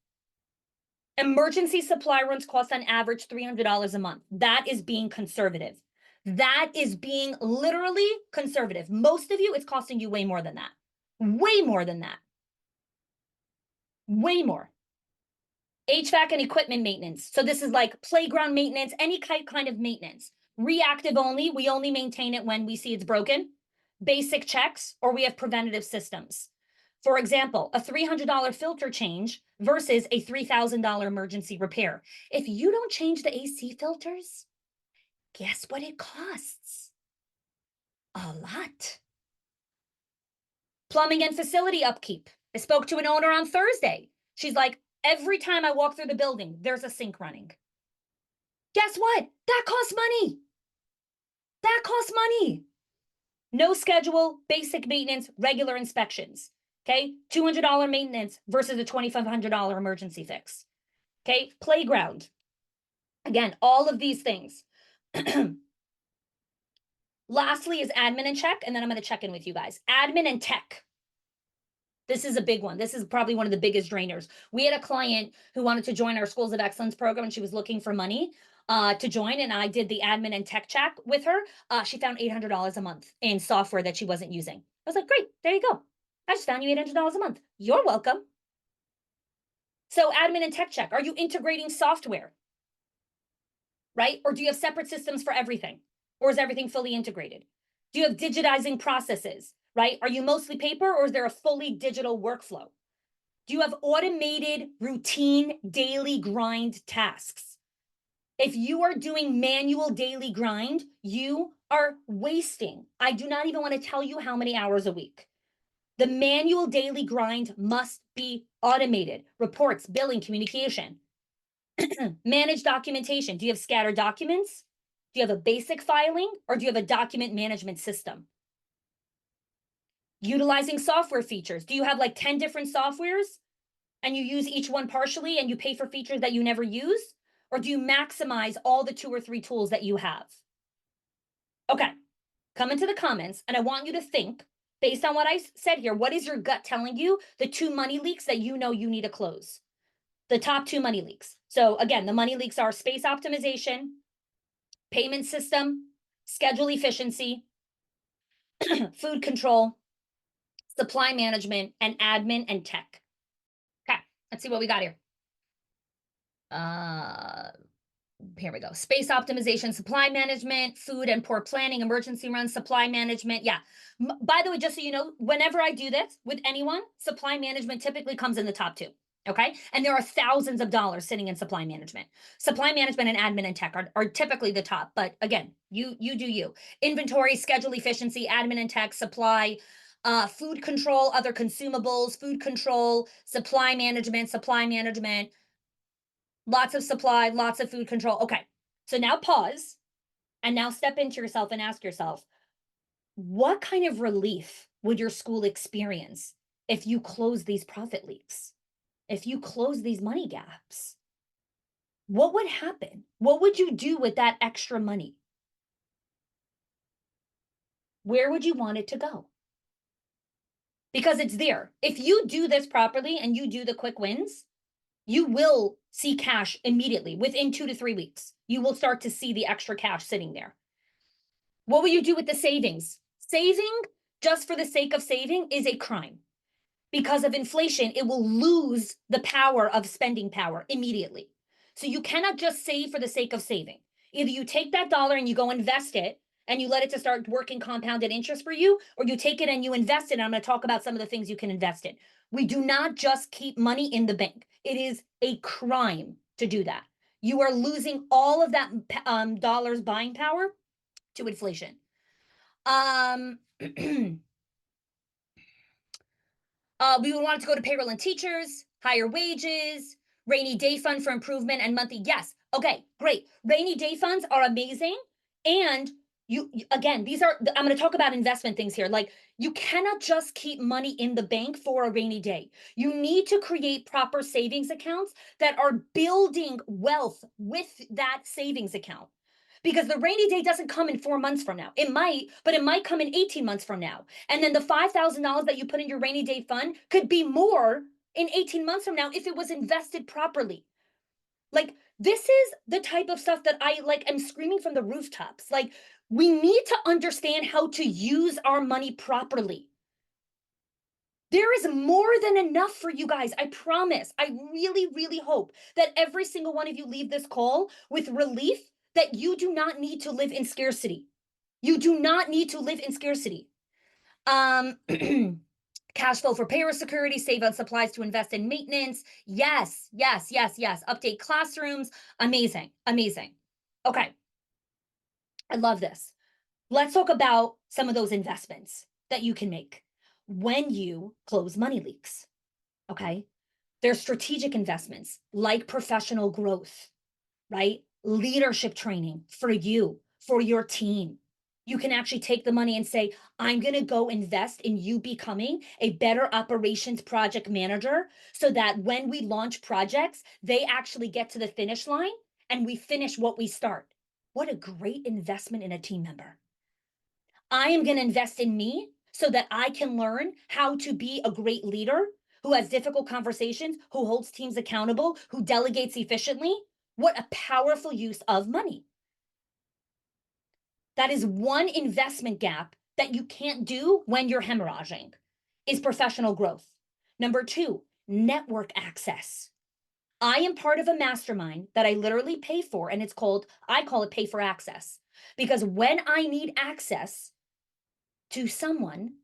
Emergency supply runs cost on average $300 a month. That is being conservative. That is being literally conservative. Most of you, it's costing you way more than that. Way more than that. Way more. HVAC and equipment maintenance. So this is like playground maintenance, any kind of maintenance. Reactive only. We only maintain it when we see it's broken. Basic checks, or we have preventative systems. For example, a $300 filter change versus a $3,000 emergency repair. If you don't change the AC filters, guess what it costs? A lot. Plumbing and facility upkeep. I spoke to an owner on Thursday. She's like, every time I walk through the building, there's a sink running. Guess what? That costs money. That costs money. No schedule, basic maintenance, regular inspections. Okay, $200 maintenance versus a $2,500 emergency fix. Okay, playground. Again, all of these things. Lastly is admin and check, and then I'm going to check in with you guys. Admin and tech. This is a big one. This is probably one of the biggest drainers. We had a client who wanted to join our Schools of Excellence program, and she was looking for money to join, and I did the admin and tech check with her. She found $800 a month in software that she wasn't using. I was like, great, there you go. I just found you $800 a month. You're welcome. So admin and tech check. Are you integrating software? Right? Or do you have separate systems for everything? Or is everything fully integrated? Do you have digitizing processes? Right? Are you mostly paper, or is there a fully digital workflow? Do you have automated routine daily grind tasks? If you are doing manual daily grind, you are wasting. I do not even want to tell you how many hours a week. The manual daily grind must be automated. Reports, billing, communication. Manage documentation. Do you have scattered documents? Do you have a basic filing, or do you have a document management system? Utilizing software features. Do you have like 10 different softwares and you use each one partially and you pay for features that you never use? Or do you maximize all the 2 or 3 tools that you have? Okay, come into the comments and I want you to think, based on what I said here, what is your gut telling you the 2 money leaks that you know you need to close? The top 2 money leaks. So again, the money leaks are space optimization, payment system, schedule efficiency, food control, supply management, and admin and tech. Okay, let's see what we got here. Uh, Here we go. Space optimization, supply management, food and port planning, emergency runs, supply management. Yeah. By the way, just so you know, whenever I do this with anyone, supply management typically comes in the top two. Okay. And there are thousands of dollars sitting in supply management. Supply management and admin and tech are typically the top. But again, you do you. Inventory, schedule efficiency, admin and tech, supply, food control, other consumables, food control, supply management, lots of supply, lots of food control. Okay. So now pause and now step into yourself and ask yourself, what kind of relief would your school experience if you close these profit leaks? If you close these money gaps? What would happen? What would you do with that extra money? Where would you want it to go? Because it's there. If you do this properly and you do the quick wins, you will see cash immediately within 2 to 3 weeks. You will start to see the extra cash sitting there. What will you do with the savings? Saving just for the sake of saving is a crime. Because of inflation, it will lose the power of spending power immediately. So you cannot just save for the sake of saving. Either you take that dollar and you go invest it and you let it to start working compounded interest for you, or you take it and you invest it. And I'm going to talk about some of the things you can invest in. We do not just keep money in the bank. It is a crime to do that. You are losing all of that dollars buying power to inflation. We would want it to go to payroll and teachers, higher wages, rainy day fund for improvement and monthly. Yes. Okay, great. Rainy day funds are amazing. And again, I'm going to talk about investment things here. Like, you cannot just keep money in the bank for a rainy day. You need to create proper savings accounts that are building wealth with that savings account. Because the rainy day doesn't come in 4 months from now. It might, but it might come in 18 months from now. And then the $5,000 that you put in your rainy day fund could be more in 18 months from now if it was invested properly. Like, this is the type of stuff that I like am screaming from the rooftops. Like, we need to understand how to use our money properly. There is more than enough for you guys. I promise. I really, really hope that every single one of you leave this call with relief that you do not need to live in scarcity. You do not need to live in scarcity. Um, Cash flow for payroll security, save on supplies to invest in maintenance. Yes, yes, yes, yes. Update classrooms. Amazing, amazing. Okay, I love this. Let's talk about some of those investments that you can make when you close money leaks. Okay, there's strategic investments like professional growth, right? Leadership training for you, for your team. You can actually take the money and say, I'm going to go invest in you becoming a better operations project manager so that when we launch projects, they actually get to the finish line and we finish what we start. What a great investment in a team member. I am going to invest in me so that I can learn how to be a great leader who has difficult conversations, who holds teams accountable, who delegates efficiently. What a powerful use of money. That is one investment gap that you can't do when you're hemorrhaging, is professional growth. Number two, network access. I am part of a mastermind that I literally pay for, and I call it pay for access. Because when I need access to someone,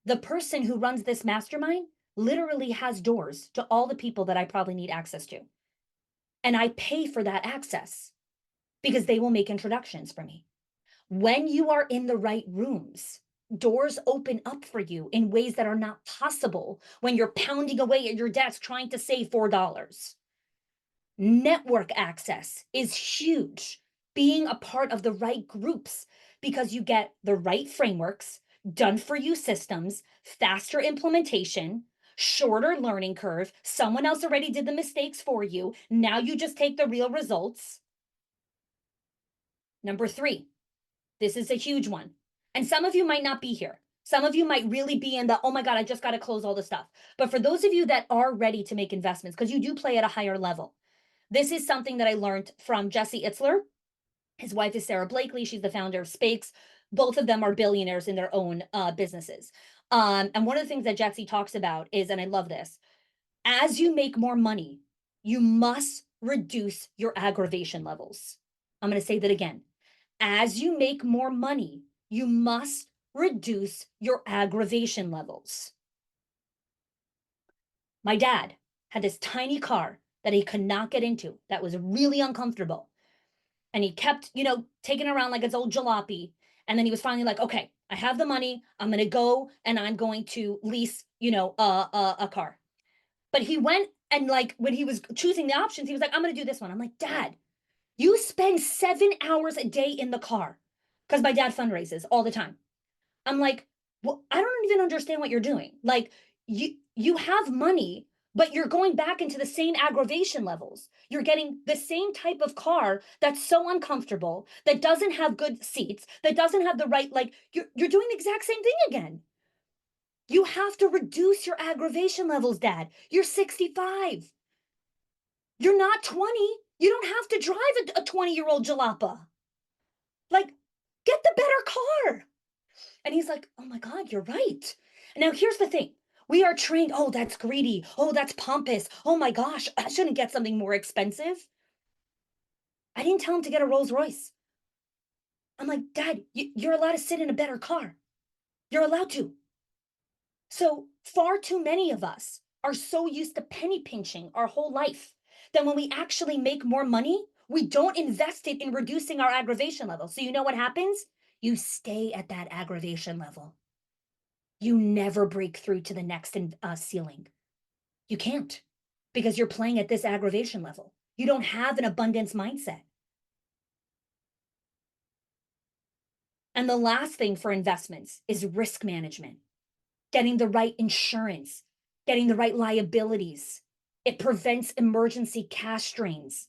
the person who runs this mastermind literally has doors to all the people that I probably need access to. And I pay for that access because they will make introductions for me. When you are in the right rooms, doors open up for you in ways that are not possible when you're pounding away at your desk trying to save $4. Network access is huge. Being a part of the right groups because you get the right frameworks, done for you systems, faster implementation, shorter learning curve. Someone else already did the mistakes for you. Now you just take the real results. Number three, this is a huge one. And some of you might not be here. Some of you might really be in the, oh my God, I just got to close all the stuff. But for those of you that are ready to make investments, because you do play at a higher level, this is something that I learned from Jesse Itzler. His wife is Sarah Blakely. She's the founder of Spakes. Both of them are billionaires in their own businesses. And one of the things that Jetsy talks about is, and I love this, as you make more money, you must reduce your aggravation levels. I'm going to say that again. As you make more money, you must reduce your aggravation levels. My dad had this tiny car that he could not get into that was really uncomfortable. And he kept, taking around like it's old jalopy. And then he was finally like, okay, I have the money. I'm going to go and I'm going to lease, a car. But he went and like when he was choosing the options, he was like, I'm going to do this one. I'm like, Dad, you spend 7 hours a day in the car because my dad fundraises all the time. I'm like, well, I don't even understand what you're doing. Like you have money, but you're going back into the same aggravation levels. You're getting the same type of car that's so uncomfortable, that doesn't have good seats, that doesn't have the right, like you're doing the exact same thing again. You have to reduce your aggravation levels, Dad. You're 65. You're not 20. You don't have to drive a 20-year-old jalapa. Like, get the better car. And he's like, oh my God, you're right. Now, here's the thing. We are trained, oh, that's greedy. Oh, that's pompous. Oh my gosh, I shouldn't get something more expensive. I didn't tell him to get a Rolls Royce. I'm like, Dad, you're allowed to sit in a better car. You're allowed to. So far too many of us are so used to penny pinching our whole life that when we actually make more money, we don't invest it in reducing our aggravation level. So you know what happens? You stay at that aggravation level. You never break through to the next ceiling. You can't because you're playing at this aggravation level. You don't have an abundance mindset. And the last thing for investments is risk management, getting the right insurance, getting the right liabilities. It prevents emergency cash drains.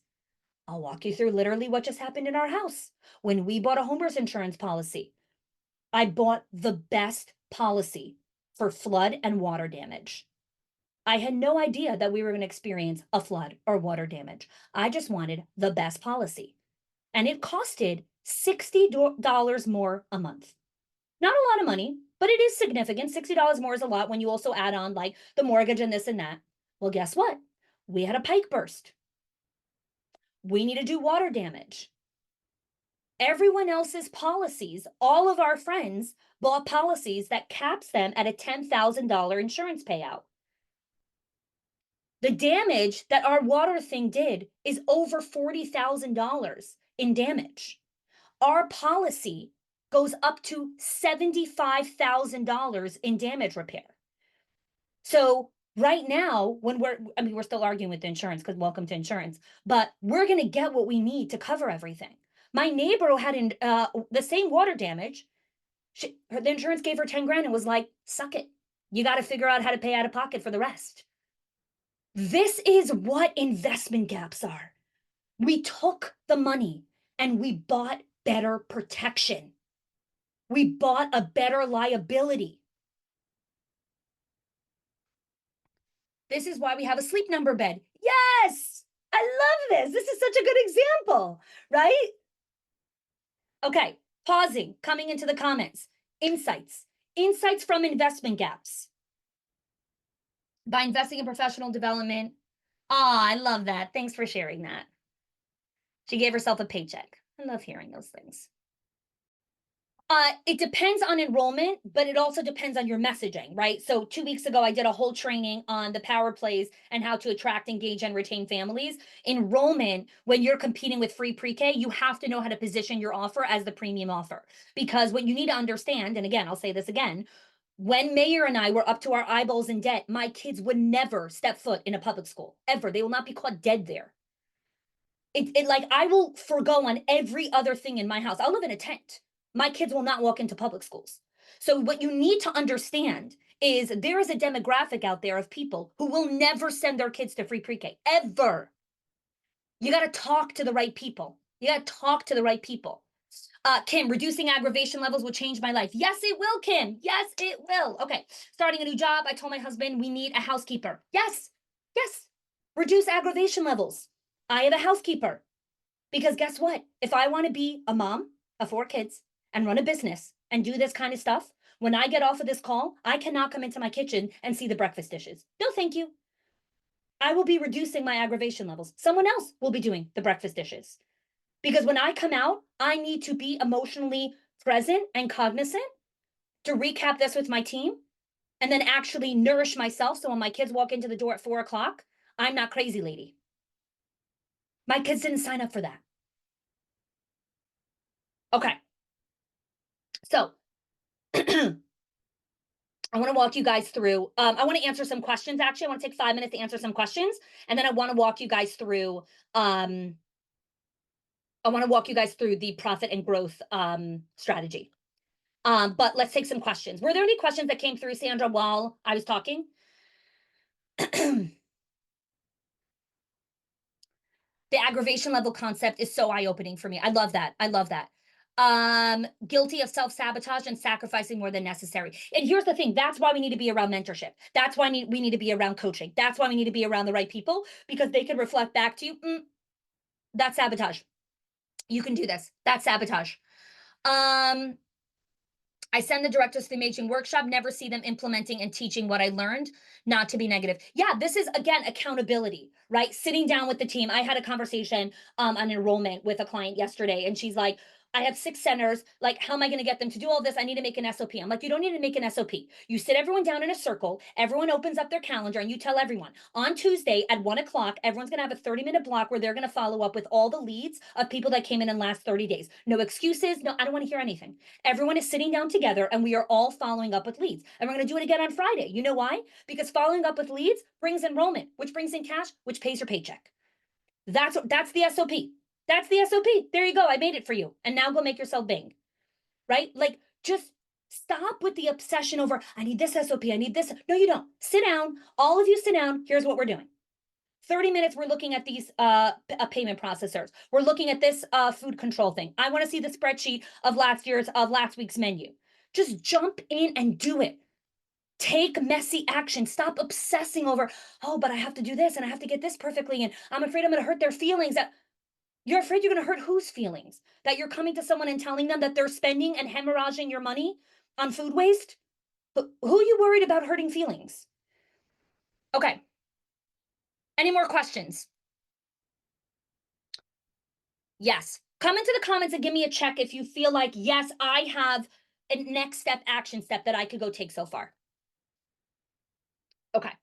I'll walk you through literally what just happened in our house. When we bought a homeowner's insurance policy, I bought the best policy for flood and water damage. I had no idea that we were going to experience a flood or water damage. I just wanted the best policy. And it costed $60 more a month. Not a lot of money, but it is significant. $60 more is a lot when you also add on like the mortgage and this and that. Well, guess what? We had a pipe burst. We need to do water damage. Everyone else's policies, all of our friends bought policies that caps them at a $10,000 insurance payout. The damage that our water thing did is over $40,000 in damage. Our policy goes up to $75,000 in damage repair. So right now, when we're still arguing with the insurance because welcome to insurance, but we're going to get what we need to cover everything. My neighbor who had the same water damage, the insurance gave her 10 grand and was like, suck it. You got to figure out how to pay out of pocket for the rest. This is what investment gaps are. We took the money and we bought better protection. We bought a better liability. This is why we have a sleep number bed. Yes, I love this. This is such a good example, right? Okay, pausing, coming into the comments. Insights from investment gaps. By investing in professional development. Ah, I love that. Thanks for sharing that. She gave herself a paycheck. I love hearing those things. It depends on enrollment, but it also depends on your messaging, right? So 2 weeks ago, I did a whole training on the power plays and how to attract, engage, and retain families. Enrollment, when you're competing with free pre-K, you have to know how to position your offer as the premium offer. Because what you need to understand, and again, I'll say this again, when Mayor and I were up to our eyeballs in debt, my kids would never step foot in a public school, ever. They will not be caught dead there. Like I will forego on every other thing in my house. I'll live in a tent. My kids will not walk into public schools. So what you need to understand is there is a demographic out there of people who will never send their kids to free pre-K ever. You got to talk to the right people. You got to talk to the right people. Kim, reducing aggravation levels will change my life. Yes, it will, Kim. Yes, it will. Okay, starting a new job. I told my husband we need a housekeeper. Yes, yes. Reduce aggravation levels. I have a housekeeper. Because guess what? If I want to be a mom of 4 kids and run a business and do this kind of stuff, When I get off of this call, I cannot come into my kitchen and see the breakfast dishes. No, thank you. I will be reducing my aggravation levels. Someone else will be doing the breakfast dishes. Because when I come out, I need to be emotionally present and cognizant to recap this with my team and then actually nourish myself. So when my kids walk into the door at 4 o'clock, I'm not crazy lady. My kids didn't sign up for that. Okay. So I want to walk you guys through. I want to answer some questions. Actually, I want to take 5 minutes to answer some questions, and then I want to walk you guys through. I want to walk you guys through the profit and growth strategy. But let's take some questions. Were there any questions that came through, Sandra, while I was talking? The aggravation level concept is so eye-opening for me. I love that. I love that. Guilty of self-sabotage and sacrificing more than necessary. And here's the thing, that's why we need to be around mentorship. That's why we need to be around coaching. That's why we need to be around the right people, because they can reflect back to you, that's sabotage. You can do this. That's sabotage. I send the directors to the amazing workshop, never see them implementing and teaching what I learned, not to be negative. Yeah, this is, again, accountability, right? Sitting down with the team. I had a conversation on enrollment with a client yesterday, and she's like, I have 6 centers. Like, how am I going to get them to do all this? I need to make an SOP. I'm like, you don't need to make an SOP. You sit everyone down in a circle. Everyone opens up their calendar and you tell everyone on Tuesday at 1 o'clock, everyone's going to have a 30-minute block where they're going to follow up with all the leads of people that came in last 30 days. No excuses. No, I don't want to hear anything. Everyone is sitting down together and we are all following up with leads. And we're going to do it again on Friday. You know why? Because following up with leads brings enrollment, which brings in cash, which pays your paycheck. That's the SOP. That's the SOP. There you go. I made it for you. And now go make yourself bang. Right? Like, just stop with the obsession over, I need this SOP. I need this. No, you don't. Sit down. All of you sit down. Here's what we're doing. 30 minutes, we're looking at these payment processors. We're looking at this food control thing. I want to see the spreadsheet of last week's menu. Just jump in and do it. Take messy action. Stop obsessing over, oh, but I have to do this and I have to get this perfectly. And I'm afraid I'm going to hurt their feelings. That you're afraid you're going to hurt whose feelings? That you're coming to someone and telling them that they're spending and hemorrhaging your money on food waste? But who are you worried about hurting feelings? Okay. Any more questions? Yes. Come into the comments and give me a check if you feel like, yes, I have a next step action step that I could go take so far. Okay.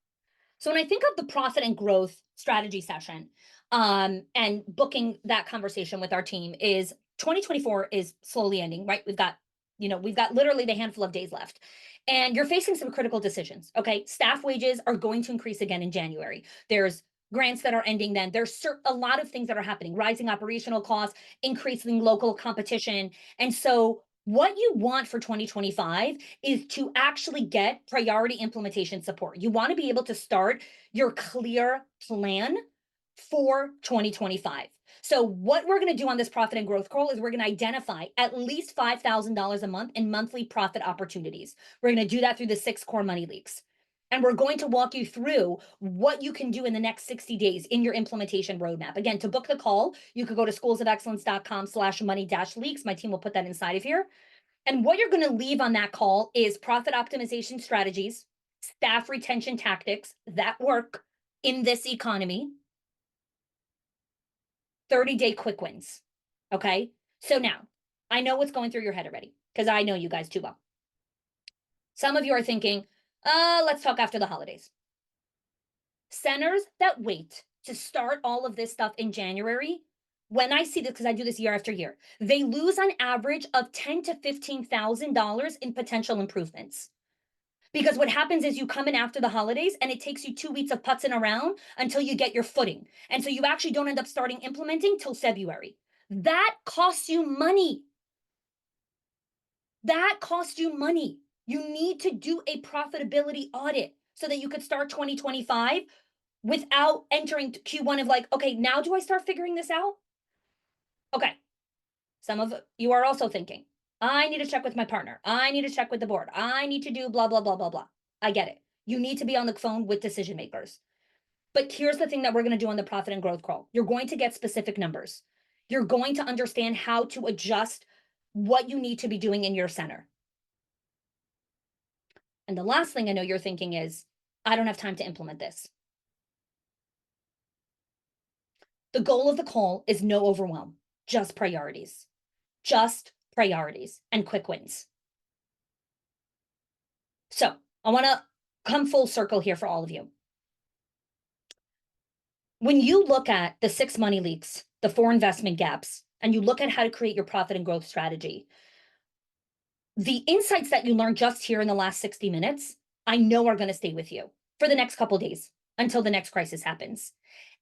So when I think of the profit and growth strategy session, and booking that conversation with our team, is 2024 is slowly ending, right? We've got literally the handful of days left. And you're facing some critical decisions. Okay. Staff wages are going to increase again in January. There's grants that are ending then. There's a lot of things that are happening, rising operational costs, increasing local competition. And so what you want for 2025 is to actually get priority implementation support. You want to be able to start your clear plan for 2025. So what we're going to do on this profit and growth call is we're going to identify at least $5,000 a month in monthly profit opportunities. We're going to do that through the 6 core money leaks. And we're going to walk you through what you can do in the next 60 days in your implementation roadmap. Again, to book the call, you could go to schoolsofexcellence.com/money-leaks. My team will put that inside of here. And what you're going to leave on that call is profit optimization strategies, staff retention tactics that work in this economy, 30-day quick wins. Okay. So now I know what's going through your head already, because I know you guys too well. Some of you are thinking, let's talk after the holidays. Centers that wait to start all of this stuff in January, when I see this, because I do this year after year, they lose on average of $10,000 to $15,000 in potential improvements. Because what happens is you come in after the holidays and it takes you 2 weeks of putzing around until you get your footing. And so you actually don't end up starting implementing till February. That costs you money. That costs you money. You need to do a profitability audit so that you could start 2025 without entering Q1 of like, okay, now do I start figuring this out? Okay. Some of you are also thinking, I need to check with my partner. I need to check with the board. I need to do blah, blah, blah, blah, blah. I get it. You need to be on the phone with decision makers. But here's the thing that we're going to do on the profit and growth call. You're going to get specific numbers. You're going to understand how to adjust what you need to be doing in your center. And the last thing I know you're thinking is, I don't have time to implement this. The goal of the call is no overwhelm, just priorities, and quick wins. So I want to come full circle here for all of you. When you look at the 6 money leaks, the 4 investment gaps, and you look at how to create your profit and growth strategy, the insights that you learned just here in the last 60 minutes, I know are going to stay with you for the next couple days until the next crisis happens.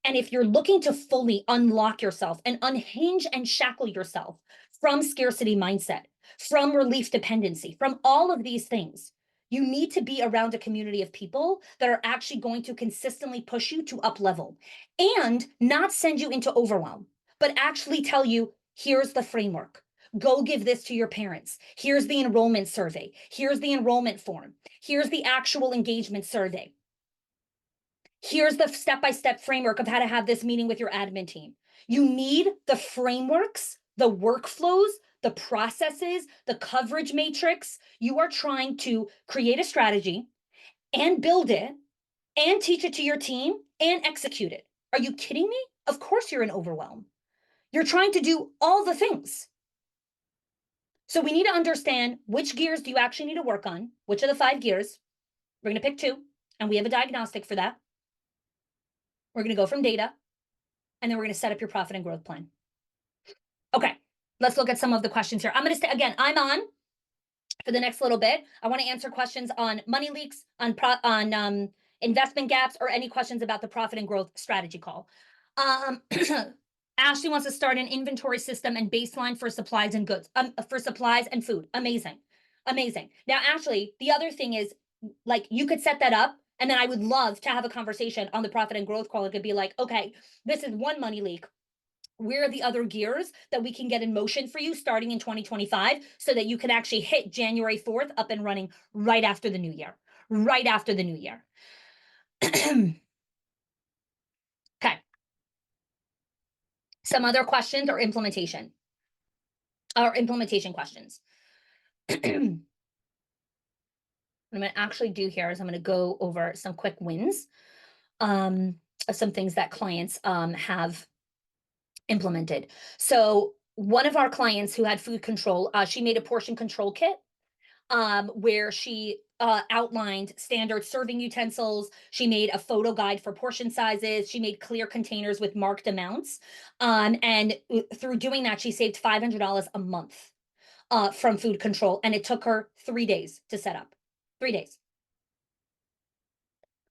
And if you're looking to fully unlock yourself and unhinge and shackle yourself from scarcity mindset, from relief dependency, from all of these things, you need to be around a community of people that are actually going to consistently push you to up level and not send you into overwhelm, but actually tell you, here's the framework. Go give this to your parents. Here's the enrollment survey. Here's the enrollment form. Here's the actual engagement survey. Here's the step-by-step framework of how to have this meeting with your admin team. You need the frameworks, the workflows, the processes, the coverage matrix. You are trying to create a strategy and build it and teach it to your team and execute it. Are you kidding me? Of course you're in overwhelm. You're trying to do all the things. So we need to understand which gears do you actually need to work on, which are the 5 gears. We're going to pick 2, and we have a diagnostic for that. We're going to go from data, and then we're going to set up your profit and growth plan. Okay, let's look at some of the questions here. I'm going to stay, again, I'm on for the next little bit. I want to answer questions on money leaks, on investment gaps, or any questions about the profit and growth strategy call. Ashley wants to start an inventory system and baseline for supplies and goods, for supplies and food. Amazing. Amazing. Now, Ashley, the other thing is, like, you could set that up, and then I would love to have a conversation on the profit and growth call. It could be like, okay, this is one money leak. Where are the other gears that we can get in motion for you starting in 2025 so that you can actually hit January 4th up and running right after the new year? Right after the new year. Okay. Some other questions or implementation questions. What I'm going to actually do here is I'm going to go over some quick wins, of some things that clients have implemented. So one of our clients who had food control, she made a portion control kit, where she outlined standard serving utensils. She made a photo guide for portion sizes. She made clear containers with marked amounts. And through doing that, she saved $500 a month from food control. And it took her 3 days to set up. 3 days.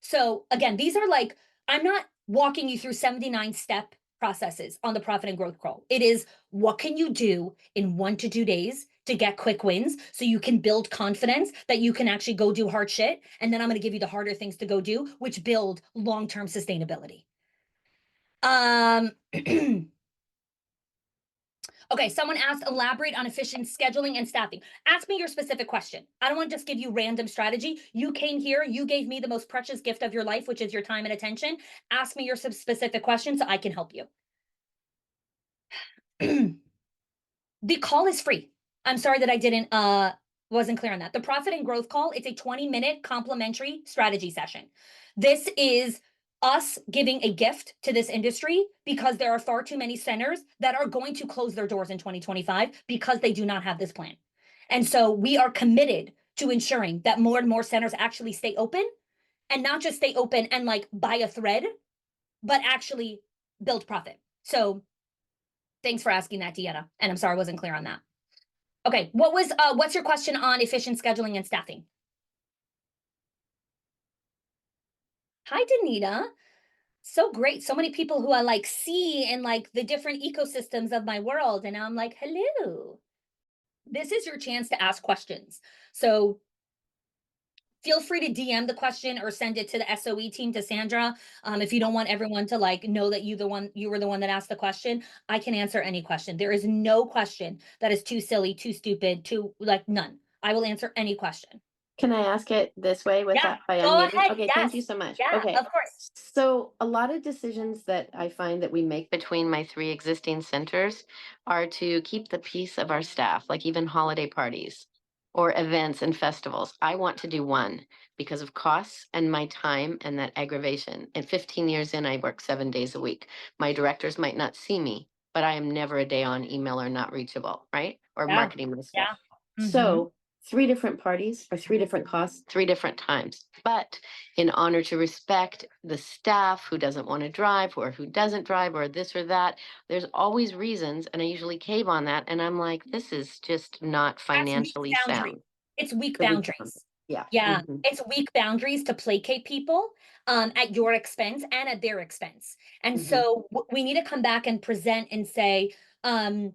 So again, these are like, I'm not walking you through 79 step processes on the profit and growth crawl. It is, what can you do in 1 to 2 days to get quick wins so you can build confidence that you can actually go do hard shit. And then I'm going to give you the harder things to go do, which build long-term sustainability. Okay, someone asked, elaborate on efficient scheduling and staffing. Ask me your specific question. I don't want to just give you random strategy. You came here, you gave me the most precious gift of your life, which is your time and attention. Ask me your specific question so I can help you. The call is free. I'm sorry that I wasn't clear on that. The profit and growth call, it's a 20-minute complimentary strategy session. This is us giving a gift to this industry because there are far too many centers that are going to close their doors in 2025 because they do not have this plan. And so we are committed to ensuring that more and more centers actually stay open, and not just stay open and like buy a thread, but actually build profit. So thanks for asking that, Deanna. And I'm sorry I wasn't clear on that. Okay, what's your question on efficient scheduling and staffing? Hi, Danita. So great. So many people who I like see in like the different ecosystems of my world. And now I'm like, hello. This is your chance to ask questions. So feel free to DM the question or send it to the SOE team, to Sandra. If you don't want everyone to like know that you were the one that asked the question, I can answer any question. There is no question that is too silly, too stupid, too like none. I will answer any question. Can I ask it this way Yeah, without by go unmuting? ahead. Okay, thank you Yes. so much. Yeah, Okay. of course. So a lot of decisions that I find that we make between my 3 existing centers are to keep the peace of our staff, like even holiday parties. or events and festivals. I want to do one because of costs and my time and that aggravation. And 15 years in, I work 7 days a week. My directors might not see me, but I am never a day on email or not reachable, right? Or Yeah. marketing my stuff. Yeah. Mhm. So, three different parties or three different costs, three different times. But in honor to respect the staff who doesn't want to drive or who doesn't drive or this or that, there's always reasons. And I usually cave on that. And I'm like, this is just not That's weak financially boundaries. sound. It's weak The weak one. boundaries. Yeah. Yeah, Mhm. it's weak boundaries to placate people, at your expense and at their expense. And Mhm. so we need to come back and present and say, um,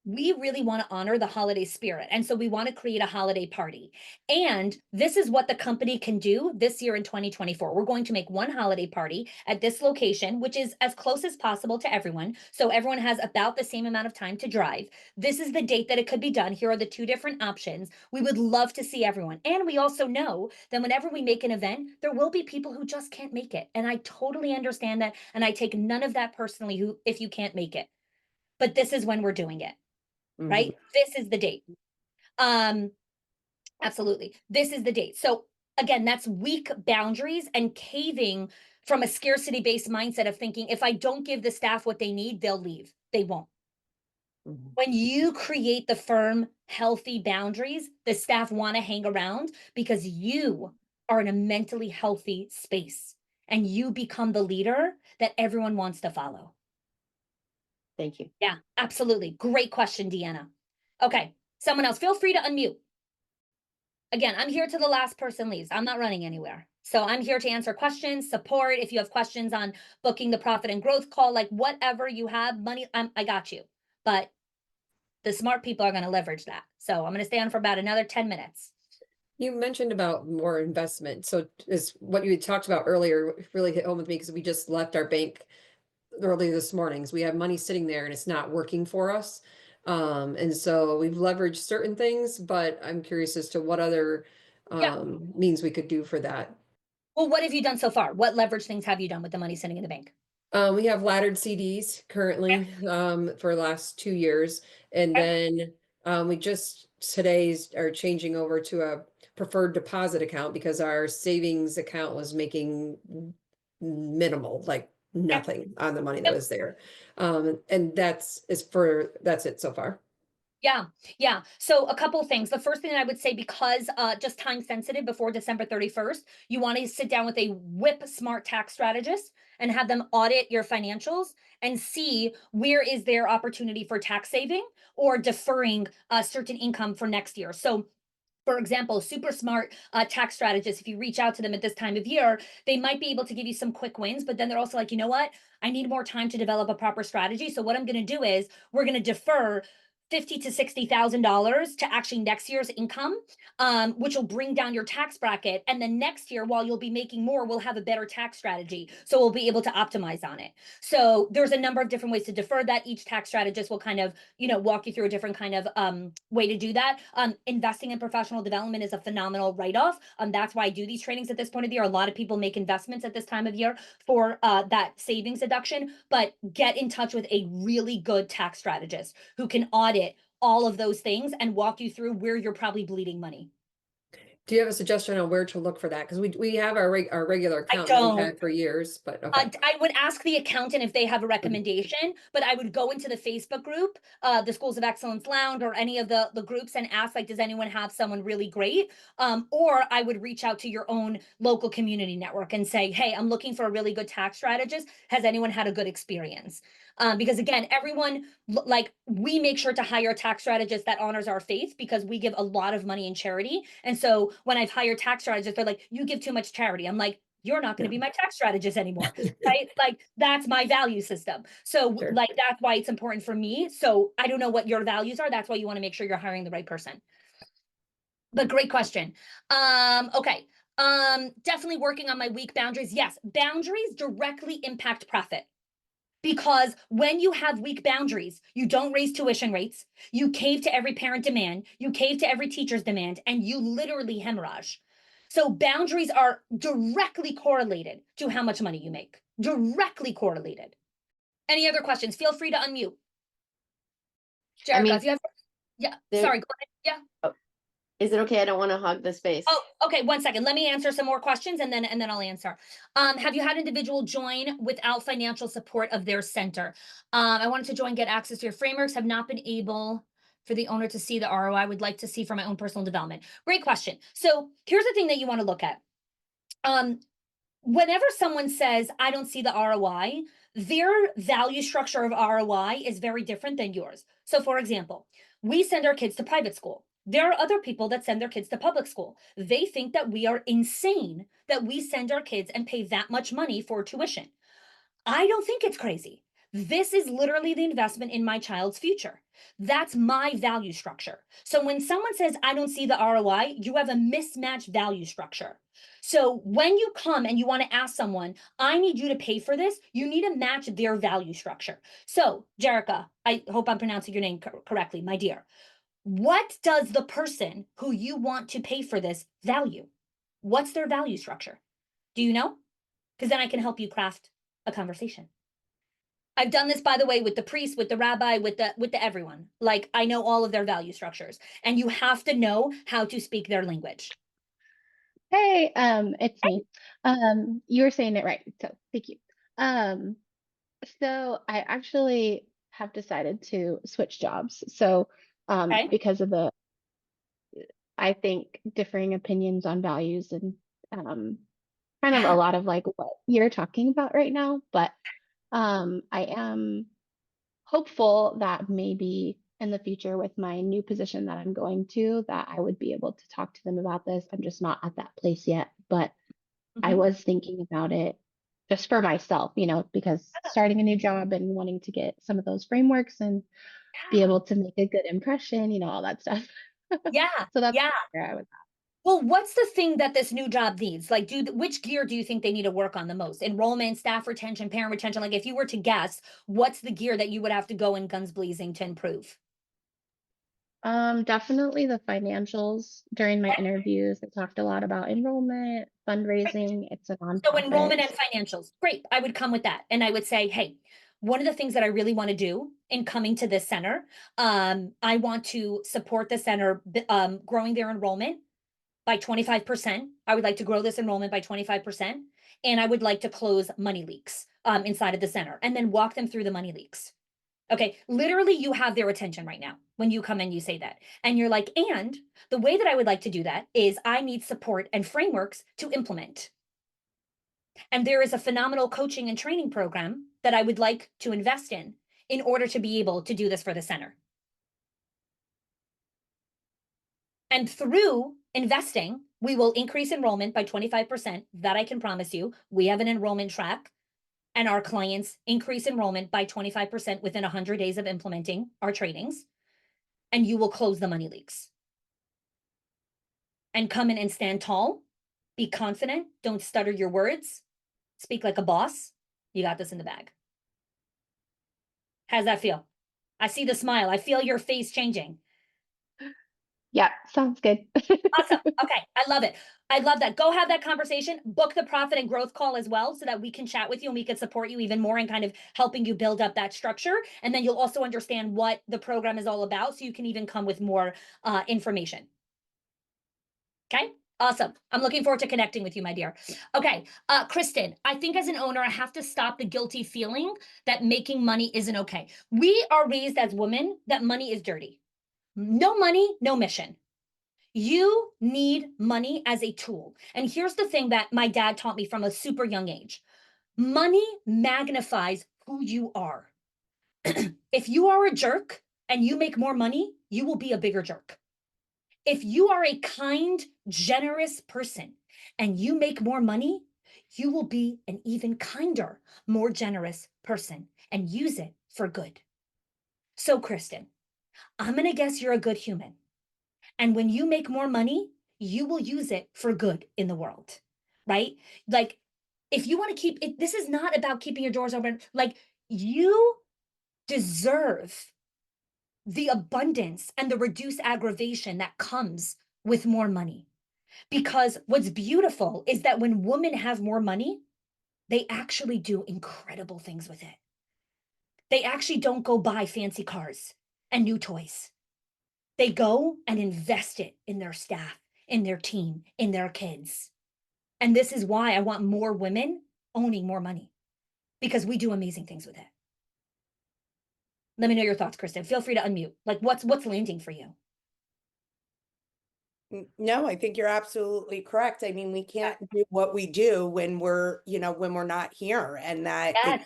we really want to honor the holiday spirit. And so we want to create a holiday party. And this is what the company can do this year in 2024. We're going to make one holiday party at this location, which is as close as possible to everyone. So everyone has about the same amount of time to drive. This is the date that it could be done. Here are the two different options. We would love to see everyone. And we also know that whenever we make an event, there will be people who just can't make it. And I totally understand that. And I take none of that personally who if you can't make it. But this is when we're doing it, Mhm. right? This is the date. Um, absolutely. This is the date. So again, that's weak boundaries and caving from a scarcity based mindset of thinking if I don't give the staff what they need, they'll leave. They won't. Mhm. When you create the firm, healthy boundaries, the staff want to hang around because you are in a mentally healthy space and you become the leader that everyone wants to follow. Thank you. Yeah, absolutely. Great question, Deanna. Okay, someone else, feel free to unmute. Again, I'm here till the last person leaves. I'm not running anywhere. So I'm here to answer questions, support. If you have questions on booking the profit and growth call, like whatever you have, money, I got you. But the smart people are going to leverage that. So I'm going to stay on for about another 10 minutes. You mentioned about more investment. So is what you had talked about earlier really hit home with me because we just left our bank early this morning. So we have money sitting there and it's not working for us. And so we've leveraged certain things, but I'm curious as to what other Yeah. means we could do for that. Well, what have you done so far? What leverage things have you done with the money sitting in the bank? We have laddered CDs Okay. currently for the last 2 years. And Okay. then we just today's are changing over to a preferred deposit account because our savings account was making minimal, like Okay. nothing on the money that Yep. was there. And that's it so far. Yeah, yeah. So a couple things. The first thing that I would say, because just time sensitive before December 31st, you want to sit down with a whip smart tax strategist and have them audit your financials and see where is there opportunity for tax saving or deferring a certain income for next year. So for example, super smart tax strategists, if you reach out to them at this time of year, they might be able to give you some quick wins, but then they're also like, you know what? I need more time to develop a proper strategy. So what I'm going to do is we're going to defer 50 to $60,000 to actually next year's income, which will bring down your tax bracket. And then next year, while you'll be making more, we'll have a better tax strategy. So we'll be able to optimize on it. So there's a number of different ways to defer that. Each tax strategist will kind of, walk you through a different kind of way to do that. Investing in professional development is a phenomenal write-off. That's why I do these trainings at this point of the year. A lot of people make investments at this time of year for that savings deduction, but get in touch with a really good tax strategist who can audit all of those things and walk you through where you're probably bleeding money. Do you have a suggestion on where to look for that? Because we have our regular I account that we've don't. had for years, but okay. I would ask the accountant if they have a Mhm. recommendation, but I would go into the Facebook group, the Schools of Excellence Lounge, or any of the groups and ask, like, does anyone have someone really great? Or I would reach out to your own local community network and say, hey, I'm looking for a really good tax strategist. Has anyone had a good experience? Because again, everyone, like, we make sure to hire a tax strategist that honors our faith because we give a lot of money in charity. And so when I've hired tax strategists, they're like, you give too much charity. I'm like, you're not going to Yeah. be my tax strategist anymore, right? Like that's my value system. So Sure. like that's why it's important for me. So I don't know what your values are. That's why you want to make sure you're hiring the right person. But great question. Okay. Definitely working on my weak boundaries. Yes, boundaries directly impact profit. Because when you have weak boundaries, you don't raise tuition rates, you cave to every parent demand, you cave to every teacher's demand, and you literally hemorrhage. So boundaries are directly correlated to how much money you make. Directly correlated. Any other questions? Feel free to unmute. I Jerica, mean, if you have, yeah, there. sorry, go ahead. Yeah. Is it okay? I don't want to hog the space. Oh, okay, 1 second. Let me answer some more questions and then I'll answer. Have you had individual join without financial support of their center? I wanted to join, get access to your frameworks, have not been able for the owner to see the ROI. I would like to see for my own personal development. Great question. So here's the thing that you want to look at. Um, Whenever someone says, I don't see the ROI, their value structure of ROI is very different than yours. So, for example, we send our kids to private school. There are other people that send their kids to public school. They think that we are insane that we send our kids and pay that much money for tuition. I don't think it's crazy. This is literally the investment in my child's future. That's my value structure. So when someone says, I don't see the ROI, you have a mismatched value structure. So when you come and you want to ask someone, I need you to pay for this, you need to match their value structure. So, Jerica, I hope I'm pronouncing your name correctly, my dear. What does the person who you want to pay for this value? What's their value structure? Do you know? Because then I can help you craft a conversation. I've done this, by the way, with the priest, with the rabbi, with the everyone. Like, I know all of their value structures, and you have to know how to speak their language. Hey, it's me. You were saying it right, so thank you. Um, so I actually have decided to switch jobs. So, Okay. because of I think differing opinions on values and um, kind of a Yeah. lot of like what you're talking about right now, but I am hopeful that maybe in the future with my new position that I'm going to, that I would be able to talk to them about this. I'm just not at that place yet, but I Mhm. was thinking about it just for myself, because starting a new job and wanting to get some of those frameworks and be Yeah. able to make a good impression, all that stuff. Yeah. So that's Yeah. where I was Well, what's the thing that this new job needs? Like, which gear do you think they need to work on the most? Enrollment, staff retention, parent retention. Like, if you were to guess, what's the gear that you would have to go in guns blazing to improve? Definitely the financials during my interviews. I talked a lot about enrollment, fundraising. It's a So nonprofit. enrollment and financials. Great. I would come with that. And I would say, hey, one of the things that I really want to do in coming to this center, I want to support the center growing their enrollment by 25%. I would like to grow this enrollment by 25%. And I would like to close money leaks inside of the center and then walk them through the money leaks. Okay, literally, you have their attention right now when you come and you say that. And you're like, and the way that I would like to do that is I need support and frameworks to implement. And there is a phenomenal coaching and training program that I would like to invest in order to be able to do this for the center. And through investing, we will increase enrollment by 25%. That I can promise you. We have an enrollment track, and our clients increase enrollment by 25% within 100 days of implementing our trainings. And you will close the money leaks. And come in and stand tall, be confident, don't stutter your words, speak like a boss. You got this in the bag. How's that feel? I see the smile. I feel your face changing. Yeah, sounds good. Awesome. Okay. I love it. I love that. Go have that conversation. Book the profit and growth call as well so that we can chat with you and we can support you even more in kind of helping you build up that structure. And then you'll also understand what the program is all about so you can even come with more information. Okay. Awesome. I'm looking forward to connecting with you, my dear. Okay. Kristen, I think as an owner, I have to stop the guilty feeling that making money isn't okay. We are raised as women that money is dirty. No money, no mission. You need money as a tool. And here's the thing that my dad taught me from a super young age. Money magnifies who you are. If you are a jerk and you make more money, you will be a bigger jerk. If you are a kind, generous person and you make more money, you will be an even kinder, more generous person and use it for good. So, Kristen, I'm going to guess you're a good human. And when you make more money, you will use it for good in the world, right? Like, if you want to keep it, this is not about keeping your doors open. Like, you deserve the abundance and the reduced aggravation that comes with more money. Because what's beautiful is that when women have more money, they actually do incredible things with it. They actually don't go buy fancy cars and new toys. They go and invest it in their staff, in their team, in their kids. And this is why I want more women owning more money, because we do amazing things with it. Let me know your thoughts, Kristen. Feel free to unmute. Like what's landing for you? No, I think you're absolutely correct. I mean, we can't do what we do when we're, when we're not here, and that it,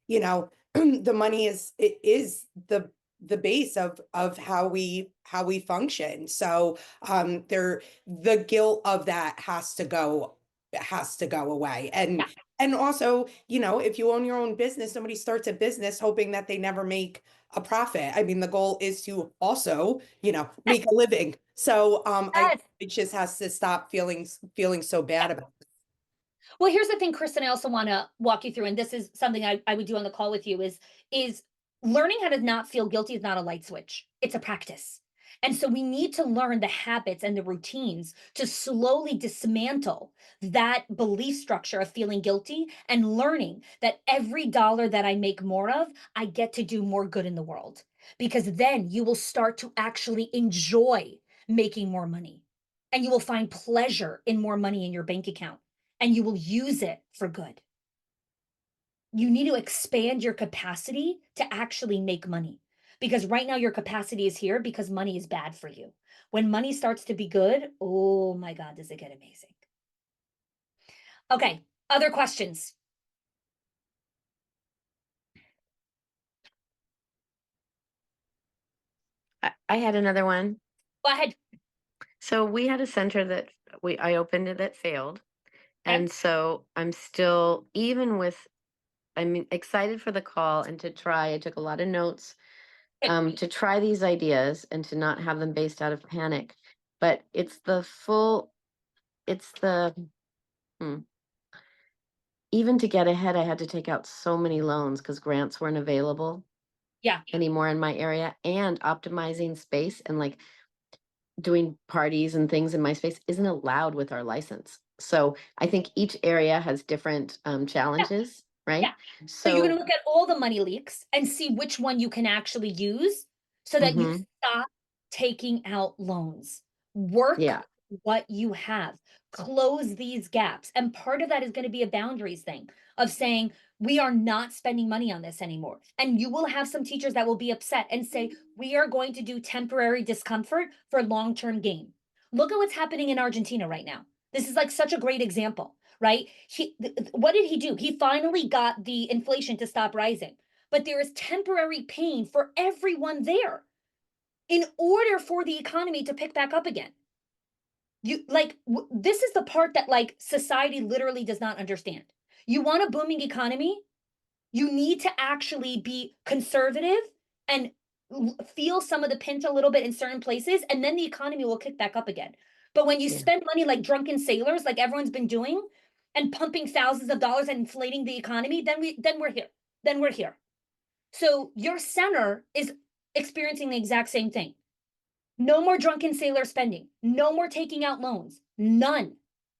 Yes. the money is the base of how we function. So the guilt of that has to go away. Yeah. And also, if you own your own business, somebody starts a business hoping that they never make a profit. I mean, the goal is to also, make a living. So Yes. it just has to stop feeling so bad about it. Well, here's the thing, Kristen, I also want to walk you through, and this is something I would do on the call with you is learning how to not feel guilty is not a light switch. It's a practice. And so we need to learn the habits and the routines to slowly dismantle that belief structure of feeling guilty and learning that every dollar that I make more of, I get to do more good in the world. Because then you will start to actually enjoy making more money, and you will find pleasure in more money in your bank account, and you will use it for good. You need to expand your capacity to actually make money, because right now your capacity is here because money is bad for you. When money starts to be good, oh my God, does it get amazing? Okay, other questions? I had another one. Go ahead. So we had a center that I opened it that failed. Okay. And so I'm still, even with, I'm excited for the call and to try. I took a lot of notes to try these ideas and to not have them based out of panic. But it's hmm, even to get ahead, I had to take out so many loans because grants weren't available Yeah. anymore in my area, and optimizing space and like doing parties and things in my space isn't allowed with our license. So I think each area has different challenges, right? Yeah. So you're going So to look at all the money leaks and see which one you can actually use so that you mhm, stop taking out loans. Work yeah, what you have, close these gaps. And part of that is going to be a boundaries thing of saying, we are not spending money on this anymore. And you will have some teachers that will be upset and say, we are going to do temporary discomfort for long term gain. Look at what's happening in Argentina right now. This is like such a great example, right? What did he do? He finally got the inflation to stop rising, but there is temporary pain for everyone there in order for the economy to pick back up again. This is the part that like society literally does not understand. You want a booming economy, you need to actually be conservative and feel some of the pinch a little bit in certain places, and then the economy will kick back up again. But when you yeah. spend money like drunken sailors, like everyone's been doing, and pumping thousands of dollars and inflating the economy, then we're here. Then we're here. So your center is experiencing the exact same thing. No more drunken sailor spending. No more taking out loans. None.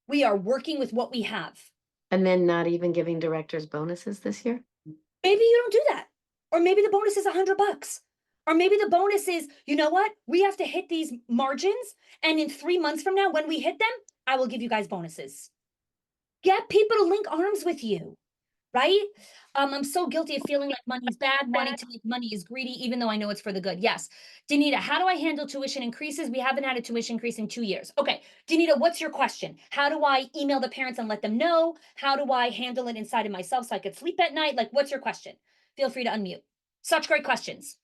We are working with what we have. And then not even giving directors bonuses this year. Maybe you don't do that. Or maybe the bonus is $100. Or maybe the bonus is, you know what? We have to hit these margins. And in 3 months from now, when we hit them, I will give you guys bonuses. Get people to link arms with you, right? I'm so guilty of feeling like money's bad. Wanting to make money is greedy, even though I know it's for the good. Yes. Danita, how do I handle tuition increases? We haven't had a tuition increase in 2 years. Okay. Danita, what's your question? How do I email the parents and let them know? How do I handle it inside of myself so I could sleep at night? Like, what's your question? Feel free to unmute. Such great questions.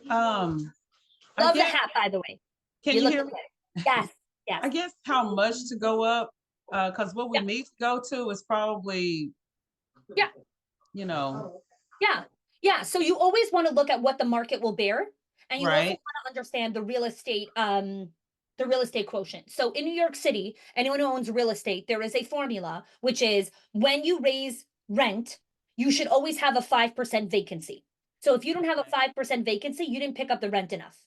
I Love the guess, hat, by the way. can you look hear me? good. Yes. Yes. I guess how much to go up, because what we Yeah. need to go to is probably, Yeah. you know, Yeah. Yeah. So you always want to look at what the market will bear. And you also right? want to understand the real estate quotient. So in New York City, anyone who owns real estate, there is a formula, which is when you raise rent, you should always have a 5% vacancy. So if you don't have a 5% vacancy, you didn't pick up the rent enough.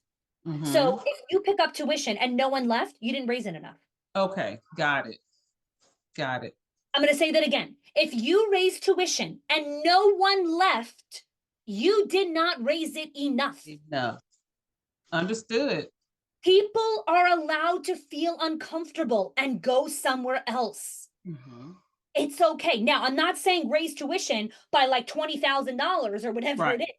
Mhm. So if you pick up tuition and no one left, you didn't raise it enough. Okay, got it. I'm going to say that again. If you raise tuition and no one left, You did not raise it enough. Enough. Understood. People are allowed to feel uncomfortable and go somewhere else. Mhm. It's okay. Now, I'm not saying raise tuition by like $20,000 or whatever Right. it is,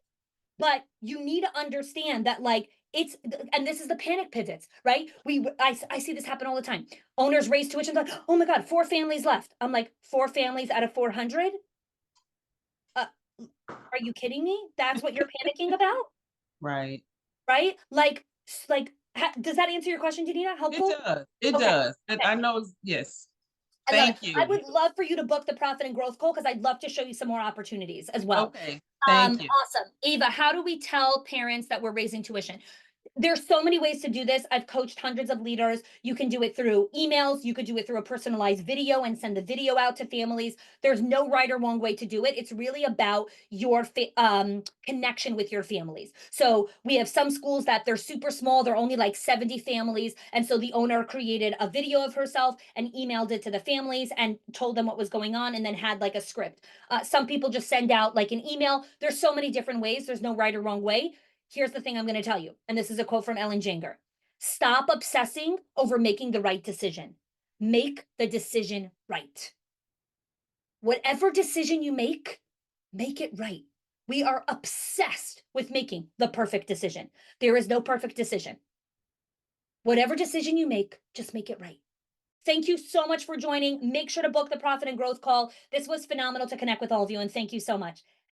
but you need to understand that like it's and this is the panic pivots, right? I see this happen all the time. Owners raise tuition like, oh my God, 4 families left. I'm like, 4 families out of 400? Uh, are you kidding me? That's what you're panicking about, Right. right? Does that answer your question, Janina? It Helpful? does. It Okay. does. And Okay. I know yes. I love it. Thank I you. would love for you to book the profit and growth call because I'd love to show you some more opportunities as well. Okay. Thank you. Awesome. Ava, how do we tell parents that we're raising tuition? There's so many ways to do this. I've coached hundreds of leaders. You can do it through emails. You could do it through a personalized video and send the video out to families. There's no right or wrong way to do it. It's really about your connection with your families. So we have some schools that they're super small. They're only like 70 families. And so the owner created a video of herself and emailed it to the families and told them what was going on and then had like a script. Some people just send out like an email. There's so many different ways. There's no right or wrong way. Here's the thing I'm going to tell you, and this is a quote from Ellen Janger. Stop obsessing over making the right decision. Make the decision right. Whatever decision you make it right. We are obsessed with making the perfect decision. There is no perfect decision. Whatever decision you make, just make it right. Thank you so much for joining. Make sure to book the Profit and Growth call. This was phenomenal to connect with all of you, and thank you so much.